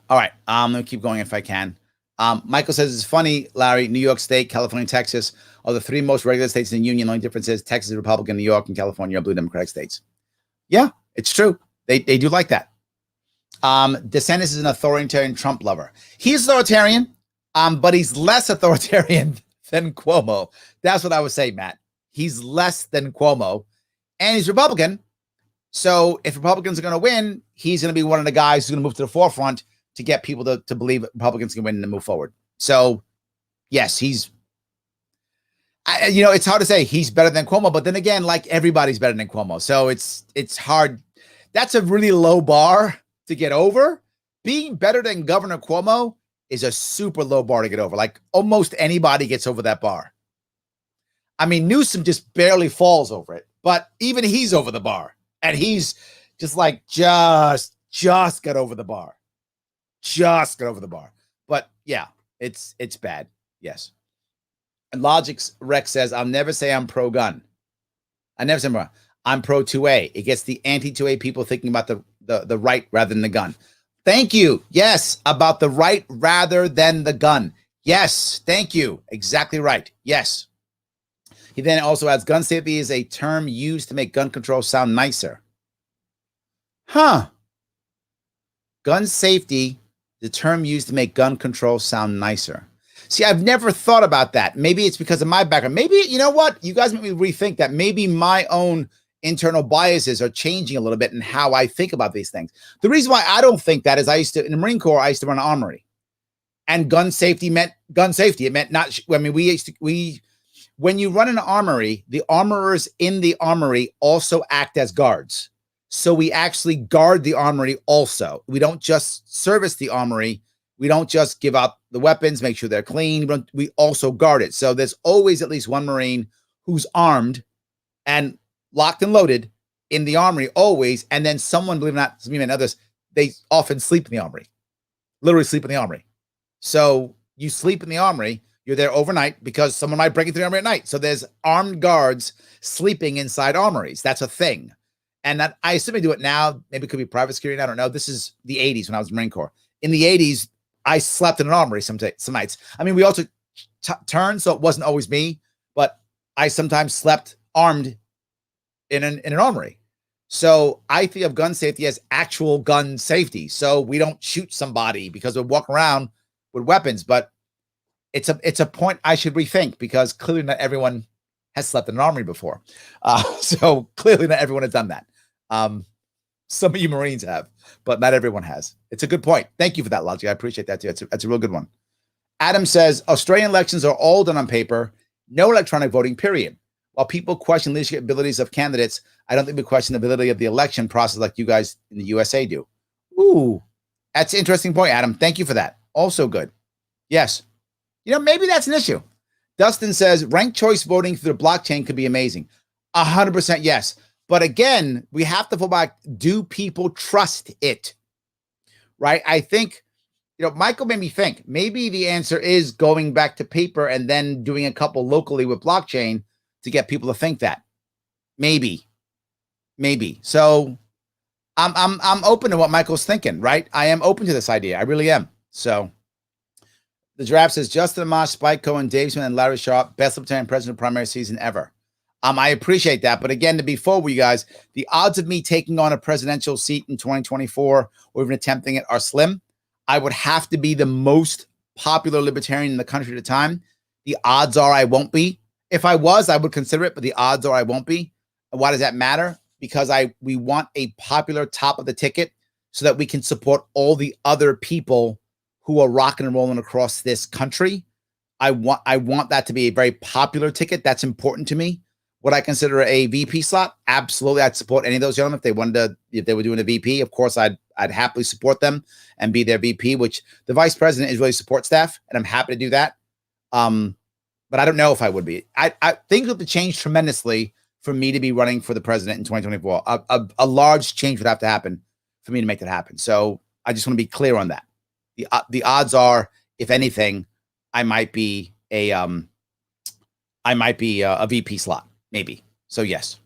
All right. Let me keep going if I can. Michael says, it's funny, Larry, New York State, California, Texas are the three most regular states in the union. The only difference is Texas is Republican, New York and California are blue Democratic states. Yeah, it's true. They do like that. DeSantis is an authoritarian Trump lover. He's authoritarian, but he's less authoritarian than Cuomo. That's what I would say, Matt. He's less than Cuomo, and he's Republican. So if Republicans are going to win, he's going to be one of the guys who's going to move to the forefront to get people to believe Republicans can win and move forward. So, yes, it's hard to say he's better than Cuomo, but then again, like everybody's better than Cuomo. So it's hard. That's a really low bar to get over. Being better than Governor Cuomo is a super low bar to get over. Like almost anybody gets over that bar. I mean, Newsom just barely falls over it, but even he's over the bar, and he's just like, just got over the bar. Just got over the bar. But yeah, it's bad. Yes. And Logic's Rex says, I'll never say I'm pro-gun. I never say I'm pro-2A. It gets the anti-2A people thinking about the right rather than the gun. Thank you. Yes, about the right rather than the gun. Yes, thank you. Exactly right. Yes. He then also adds, gun safety is a term used to make gun control sound nicer. Huh. Gun safety, the term used to make gun control sound nicer. See, I've never thought about that. Maybe it's because of my background. Maybe, you know what? You guys make me rethink that. Maybe my own internal biases are changing a little bit in how I think about these things. The reason why I don't think that is in the Marine Corps, I used to run an armory. And gun safety meant gun safety. It meant not, when you run an armory, the armorers in the armory also act as guards. So we actually guard the armory also. We don't just service the armory. We don't just give out the weapons, make sure they're clean. We also guard it. So there's always at least one Marine who's armed and locked and loaded in the armory always. And then someone, believe it or not, some and others, they often sleep in the armory, literally sleep in the armory. So you sleep in the armory, you're there overnight because someone might break into the armory at night. So there's armed guards sleeping inside armories. That's a thing. And that I assume they do it now. Maybe it could be private security. I don't know. This is the 80s when I was in the Marine Corps. In the 80s, I slept in an armory some nights. I mean, we also turned, so it wasn't always me, but I sometimes slept armed in an armory. So I think of gun safety as actual gun safety. So we don't shoot somebody because we walk around with weapons, but it's a point I should rethink, because clearly not everyone has slept in an armory before. So clearly not everyone has done that. Some of you Marines have, but not everyone has. It's a good point. Thank you for that, Logic. I appreciate that too. That's a real good one. Adam says, Australian elections are all done on paper, no electronic voting, period. While people question leadership abilities of candidates, I don't think we question the ability of the election process like you guys in the USA do. Ooh, that's an interesting point, Adam. Thank you for that. Also good. Yes. Maybe that's an issue. Dustin says, ranked choice voting through the blockchain could be amazing. 100% yes. But again, we have to fall back. Do people trust it? Right? I think, Michael made me think maybe the answer is going back to paper and then doing a couple locally with blockchain to get people to think that. Maybe. So I'm open to what Michael's thinking, right? I am open to this idea. I really am. So the Giraffe says, Justin Amash, Spike Cohen, Dave Smith, and Larry Sharpe, best Libertarian president primary season ever. I appreciate that. But again, to be forward with you guys, the odds of me taking on a presidential seat in 2024 or even attempting it are slim. I would have to be the most popular libertarian in the country at the time. The odds are I won't be. If I was, I would consider it, but the odds are I won't be. And why does that matter? Because we want a popular top of the ticket so that we can support all the other people who are rocking and rolling across this country. I want that to be a very popular ticket. That's important to me. Would I consider a VP slot? Absolutely. I'd support any of those gentlemen if they were doing a VP. Of course, I'd happily support them and be their VP, which the vice president is really support staff, and I'm happy to do that. But I don't know if I would be. I things would have changed tremendously for me to be running for the president in 2024. A large change would have to happen for me to make that happen. So I just want to be clear on that. The odds are, if anything, I might be a VP slot. Maybe. So yes.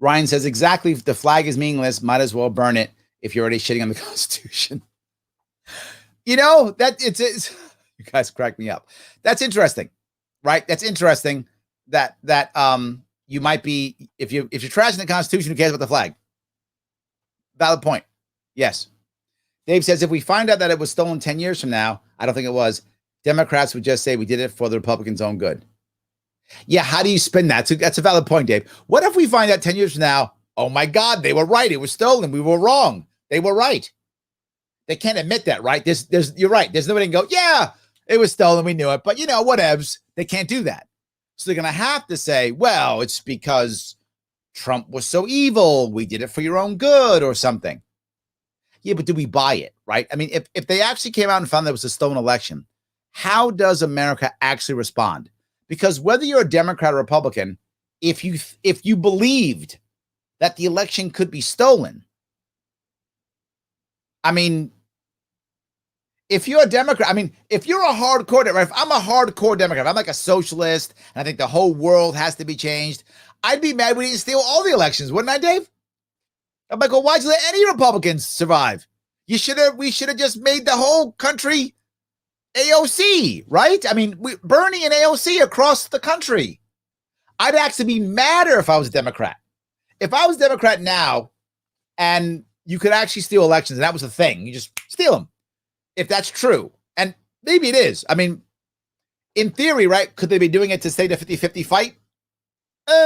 Ryan says, exactly. If the flag is meaningless, might as well burn it if you're already shitting on the Constitution. You know, it's you guys crack me up. That's interesting, right? That's interesting that you might be, if you're trashing the Constitution, who cares about the flag? Valid point. Yes. Dave says, if we find out that it was stolen 10 years from now, I don't think it was, Democrats would just say we did it for the Republicans' own good. Yeah, how do you spin that? So that's a valid point, Dave. What if we find out 10 years from now, oh my God, they were right. It was stolen. We were wrong. They were right. They can't admit that, right? You're right. There's nobody can go, yeah, it was stolen. We knew it. But, whatevs. They can't do that. So they're going to have to say, well, it's because Trump was so evil. We did it for your own good or something. Yeah, but do we buy it, right? I mean, if they actually came out and found that it was a stolen election, how does America actually respond? Because whether you're a Democrat or Republican, if you believed that the election could be stolen, I mean, if you're a Democrat, if you're a hardcore Democrat, if I'm a hardcore Democrat, if I'm like a socialist, and I think the whole world has to be changed, I'd be mad we didn't steal all the elections, wouldn't I, Dave? I'm like, well, why'd you let any Republicans survive? We should have just made the whole country AOC, right? I mean, Bernie and AOC across the country. I'd actually be madder if I was a Democrat. If I was a Democrat now, and you could actually steal elections, and that was the thing, you just steal them. If that's true, and maybe it is. I mean, in theory, right? Could they be doing it to stay the 50-50 fight?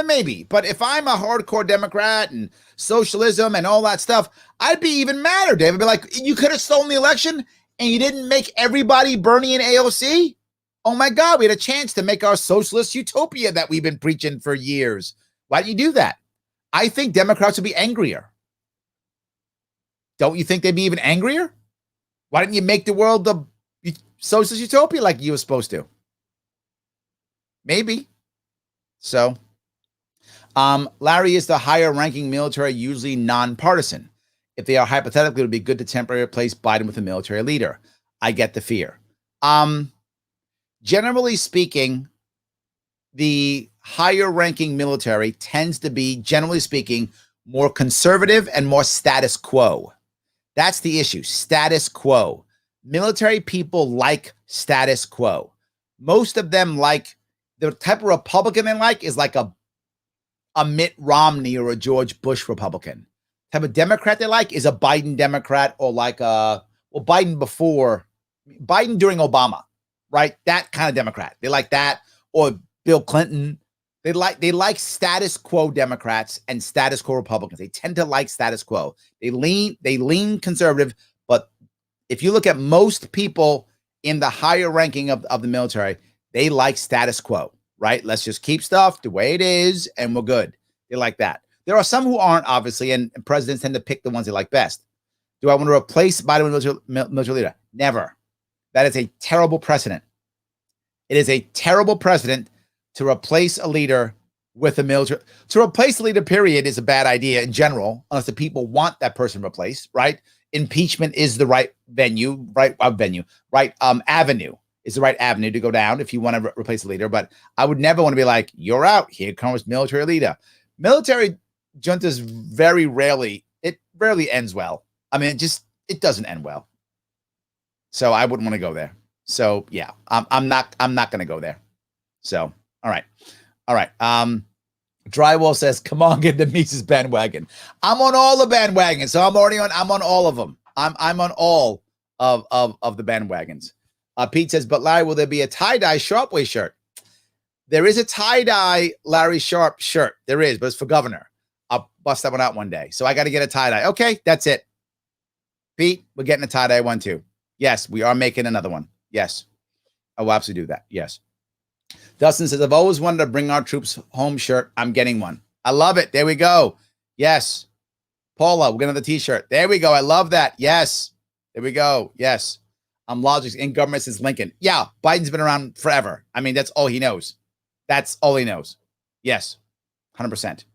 Maybe. But if I'm a hardcore Democrat and socialism and all that stuff, I'd be even madder, Dave. I'd be like, you could have stolen the election and you didn't make everybody Bernie and AOC? Oh my God, we had a chance to make our socialist utopia that we've been preaching for years. Why didn't you do that? I think Democrats would be angrier. Don't you think they'd be even angrier? Why didn't you make the world the socialist utopia like you were supposed to? Maybe. So, Larry, is the higher ranking military usually nonpartisan? If they are, hypothetically, it would be good to temporarily replace Biden with a military leader. I get the fear. Generally speaking, the higher ranking military tends to be, generally speaking, more conservative and more status quo. That's the issue. Status quo. Military people like status quo. Most of them like, the type of Republican they like is like a Mitt Romney or a George Bush Republican. Type of Democrat they like is a Biden Democrat, or like Biden during Obama, right? That kind of Democrat. They like that, or Bill Clinton. They like status quo Democrats and status quo Republicans. They tend to like status quo. They lean conservative, but if you look at most people in the higher ranking of the military, they like status quo, right? Let's just keep stuff the way it is and we're good. They like that. There are some who aren't, obviously, and presidents tend to pick the ones they like best. Do I want to replace Biden with military leader? Never. That is a terrible precedent. It is a terrible precedent to replace a leader with a military. To replace a leader, period, is a bad idea in general, unless the people want that person replaced, right? Impeachment is the right avenue is the right avenue to go down if you want to replace a leader. But I would never want to be like, you're out, here comes military leader. Military juntas rarely ends well. I mean, it doesn't end well. So I wouldn't want to go there. So yeah, I'm not going to go there. So, all right. Drywall says, come on, get the Mises bandwagon. I'm on all the bandwagons. So I'm on all of them. I'm on all of the bandwagons. Pete says, but Larry, will there be a tie-dye Sharpe way shirt? There is a tie-dye Larry Sharpe shirt. There is, but it's for governor. I'll bust that one out one day. So I got to get a tie-dye. Okay, that's it. Pete, we're getting a tie-dye one too. Yes, we are making another one. Yes. I will absolutely do that. Yes. Dustin says, I've always wanted to bring our troops home shirt. I'm getting one. I love it. There we go. Yes. Paula, we're going to have the t-shirt. There we go. I love that. Yes. There we go. Yes. Logic's in government since Lincoln. Yeah. Biden's been around forever. I mean, that's all he knows. That's all he knows. Yes. 100%.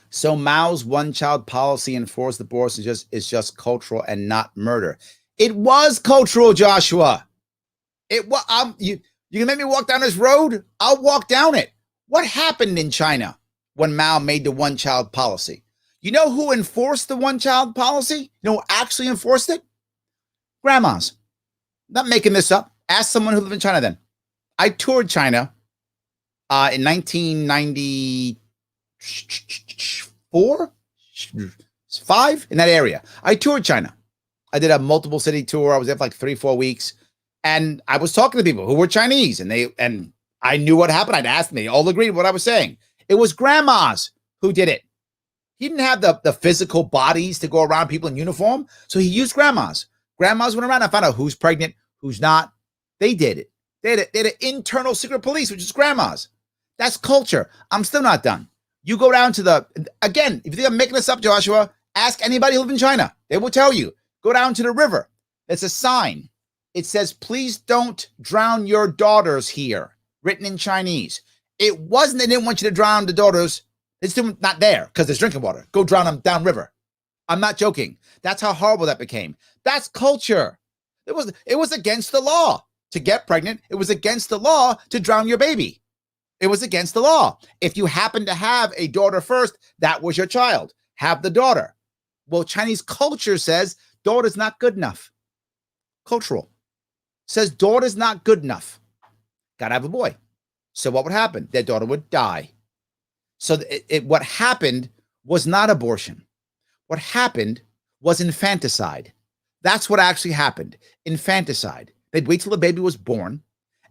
So Mao's one-child policy enforced abortion is just cultural and not murder. It was cultural, Joshua. It was. You can make me walk down this road? I'll walk down it. What happened in China when Mao made the one-child policy? You know who enforced the one-child policy? You know who actually enforced it? Grandmas. Not making this up. Ask someone who lived in China then. I toured China in 1994, 5, in that area. I toured China. I did a multiple city tour. I was there for like 3-4 weeks. And I was talking to people who were Chinese, and I knew what happened. I'd asked them. They all agreed with what I was saying. It was grandmas who did it. He didn't have the physical bodies to go around people in uniform, so he used grandmas. Grandmas went around and found out who's pregnant, who's not. They did it. They had an internal secret police, which is grandmas. That's culture. I'm still not done. You go down to again, if you think I'm making this up, Joshua, ask anybody who lives in China. They will tell you. Go down to the river. There's a sign. It says, please don't drown your daughters here, written in Chinese. It wasn't they didn't want you to drown the daughters. It's still not there because there's drinking water. Go drown them downriver. I'm not joking. That's how horrible that became. That's culture. It was against the law to get pregnant. It was against the law to drown your baby. It was against the law. If you happen to have a daughter first, that was your child. Have the daughter. Well, Chinese culture says daughter's not good enough. Cultural. Says daughter's not good enough. Gotta have a boy. So what would happen? Their daughter would die. So what happened was not abortion. What happened was infanticide. That's what actually happened. Infanticide. They'd wait till the baby was born,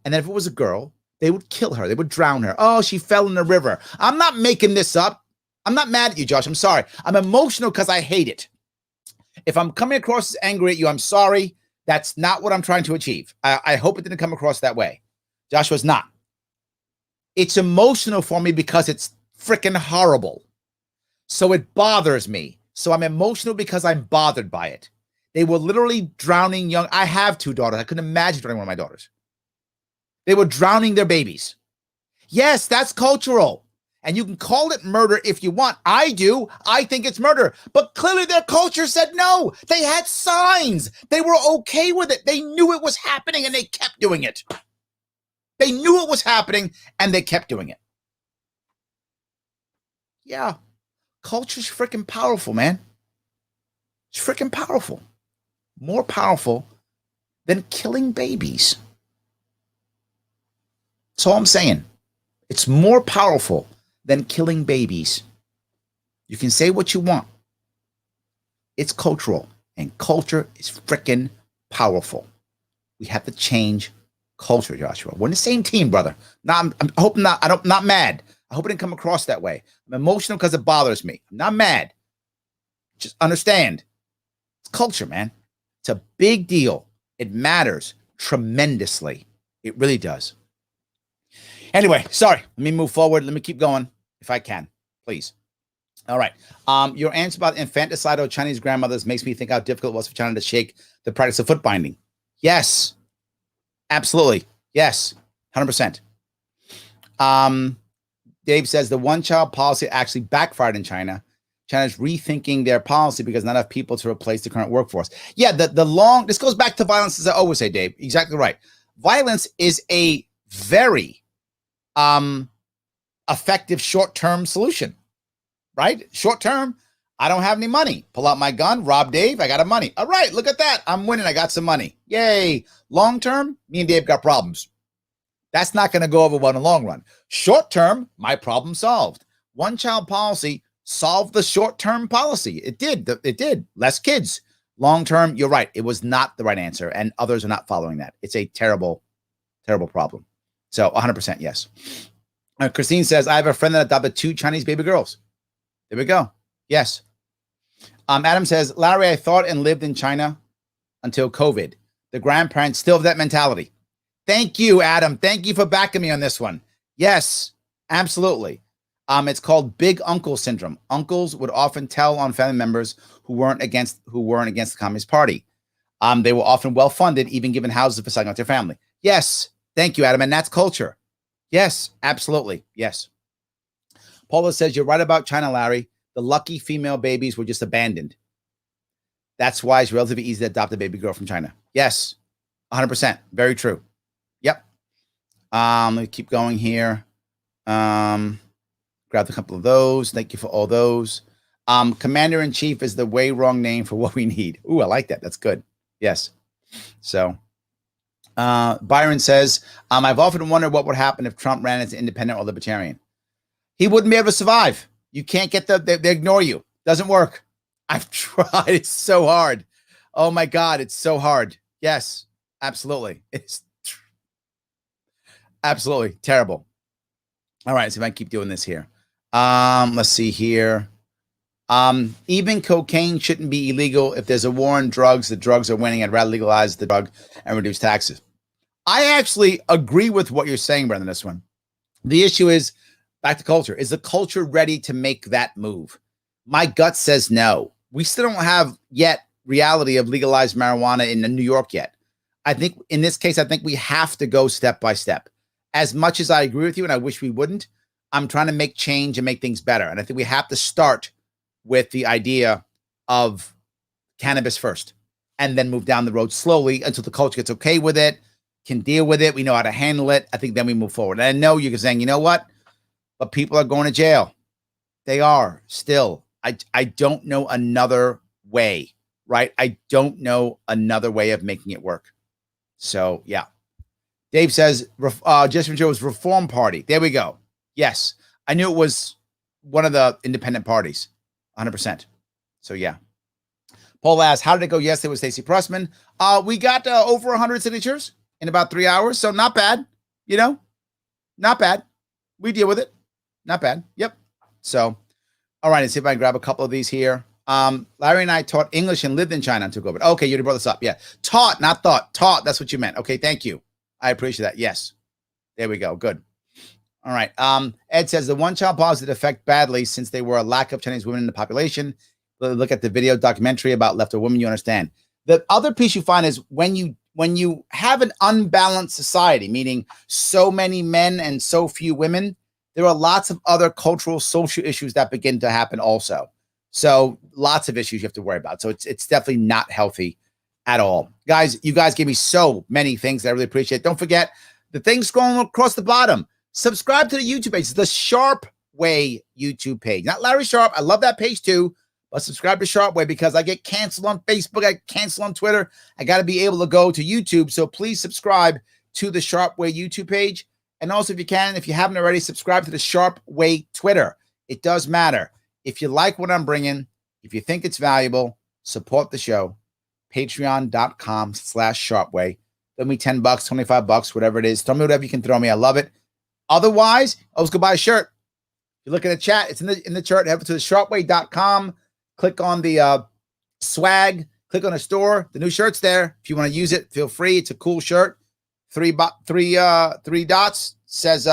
and then if it was a girl, they would kill her. They would drown her. Oh, she fell in the river. I'm not making this up. I'm not mad at you, Josh. I'm sorry. I'm emotional because I hate it. If I'm coming across as angry at you, I'm sorry. That's not what I'm trying to achieve. I hope it didn't come across that way. Joshua's not. It's emotional for me because it's freaking horrible. So it bothers me. So I'm emotional because I'm bothered by it. They were literally drowning young. I have 2 daughters. I couldn't imagine drowning one of my daughters. They were drowning their babies. Yes, that's cultural. And you can call it murder if you want. I do. I think it's murder. But clearly their culture said no. They had signs. They were okay with it. They knew it was happening and they kept doing it. They knew it was happening and they kept doing it. Yeah. Culture's freaking powerful, man. It's freaking powerful. More powerful than killing babies. That's all I'm saying. It's more powerful than killing babies. You can say what you want. It's cultural, and culture is freaking powerful. We have to change culture, Joshua. We're in the same team, brother. Now, I'm hoping not. I'm not mad. I hope it didn't come across that way. I'm emotional because it bothers me. I'm not mad. Just understand. It's culture, man. It's a big deal. It matters tremendously. It really does. Anyway, sorry. Let me move forward. Let me keep going if I can, please. All right. Your answer about infanticidal Chinese grandmothers makes me think how difficult it was for China to shake the practice of foot binding. Yes. Absolutely. Yes. 100%. Dave says the one-child policy actually backfired in China. China's rethinking their policy because not enough people to replace the current workforce. Yeah, this goes back to violence, as I always say, Dave. Exactly right. Violence is a very effective short-term solution, right? Short-term, I don't have any money. Pull out my gun, rob Dave, I got a money. All right, look at that. I'm winning. I got some money. Yay. Long-term, me and Dave got problems. That's not going to go over well in the long run. Short-term, my problem solved. One-child policy solved the short-term policy. It did. It did. Less kids. Long-term, you're right. It was not the right answer, and others are not following that. It's a terrible, terrible problem. So 100% yes. Christine says, I have a friend that adopted 2 Chinese baby girls. There we go. Yes. Adam says, Larry, I thought and lived in China until COVID. The grandparents still have that mentality. Thank you, Adam. Thank you for backing me on this one. Yes, absolutely. It's called Big Uncle Syndrome. Uncles would often tell on family members who weren't against the Communist Party. They were often well-funded, even given houses for selling out their family. Yes, thank you, Adam. And that's culture. Yes, absolutely. Yes. Paula says, you're right about China, Larry. The lucky female babies were just abandoned. That's why it's relatively easy to adopt a baby girl from China. Yes, 100%. Very true. Yep. Let me keep going here. Grabbed a couple of those. Thank you for all those. Commander-in-Chief is the way wrong name for what we need. Ooh, I like that. That's good. Yes. So Byron says, I've often wondered what would happen if Trump ran as an independent or libertarian. He wouldn't be able to survive. You can't get they ignore you. Doesn't work. I've tried. It's so hard. Oh my God. It's so hard. Yes, absolutely. It's absolutely terrible. All right. Let's see if I can keep doing this here. Let's see here. Even cocaine shouldn't be illegal. If there's a war on drugs, the drugs are winning. I'd rather legalize the drug and reduce taxes. I actually agree with what you're saying, Brendan, this one. The issue is, back to culture. Is the culture ready to make that move? My gut says no. We still don't have yet reality of legalized marijuana in New York yet. I think in this case, I think we have to go step by step. As much as I agree with you, and I wish we wouldn't, I'm trying to make change and make things better. And I think we have to start with the idea of cannabis first and then move down the road slowly until the culture gets okay with it, can deal with it. We know how to handle it. I think then we move forward. And I know you're saying, you know what? But people are going to jail. They are still. I don't know another way, right? I don't know another way of making it work. So, yeah. Dave says, Justin Joe's Reform Party. There we go. Yes. I knew it was one of the independent parties. 100%. So, yeah. Paul asks, how did it go yesterday with Stacey Pressman? We got over 100 signatures in about 3 hours. So, not bad. You know, not bad. We deal with it. Not bad. Yep. So, all right. Let's see if I can grab a couple of these here. Larry and I taught English and lived in China until COVID. Okay. You already brought this up. Yeah. Taught, not thought. Taught. That's what you meant. Okay. Thank you. I appreciate that. Yes. There we go. Good. All right. Ed says the one-child policy affect badly since there were a lack of Chinese women in the population. Look at the video documentary about leftover women. You understand. The other piece you find is when you have an unbalanced society, meaning so many men and so few women, there are lots of other cultural, social issues that begin to happen also. So lots of issues you have to worry about. So it's definitely not healthy at all. Guys, you guys gave me so many things that I really appreciate. Don't forget the things scrolling across the bottom. Subscribe to the YouTube page, the Sharpe Way YouTube page. Not Larry Sharpe. I love that page too. But subscribe to Sharpe Way because I get canceled on Facebook. I get canceled on Twitter. I got to be able to go to YouTube. So please subscribe to the Sharpe Way YouTube page. And also, if you can, if you haven't already, subscribe to the Sharpe Way Twitter. It does matter. If you like what I'm bringing, if you think it's valuable, support the show. Patreon.com/SharpeWay. Throw me $10, $25, whatever it is. Throw me whatever you can throw me. I love it. Otherwise, I was going to buy a shirt. If you look in the chat, it's in the chart. Head to the sharpeway.com. Click on the swag. Click on the store. The new shirt's there. If you want to use it, feel free. It's a cool shirt. Three dots says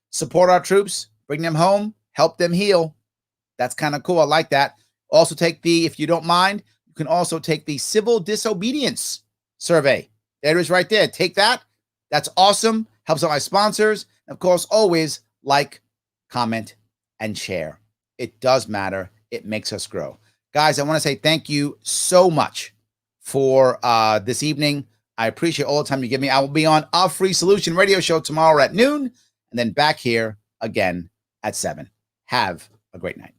support our troops, bring them home, help them heal. That's kind of cool. I like that. Also take if you don't mind, you can also take the civil disobedience survey. There it is right there. Take that. That's awesome. Helps out my sponsors. And of course, always like, comment, and share. It does matter. It makes us grow. Guys, I want to say thank you so much for this evening. I appreciate all the time you give me. I will be on A Free Solution radio show tomorrow at noon and then back here again at 7. Have a great night.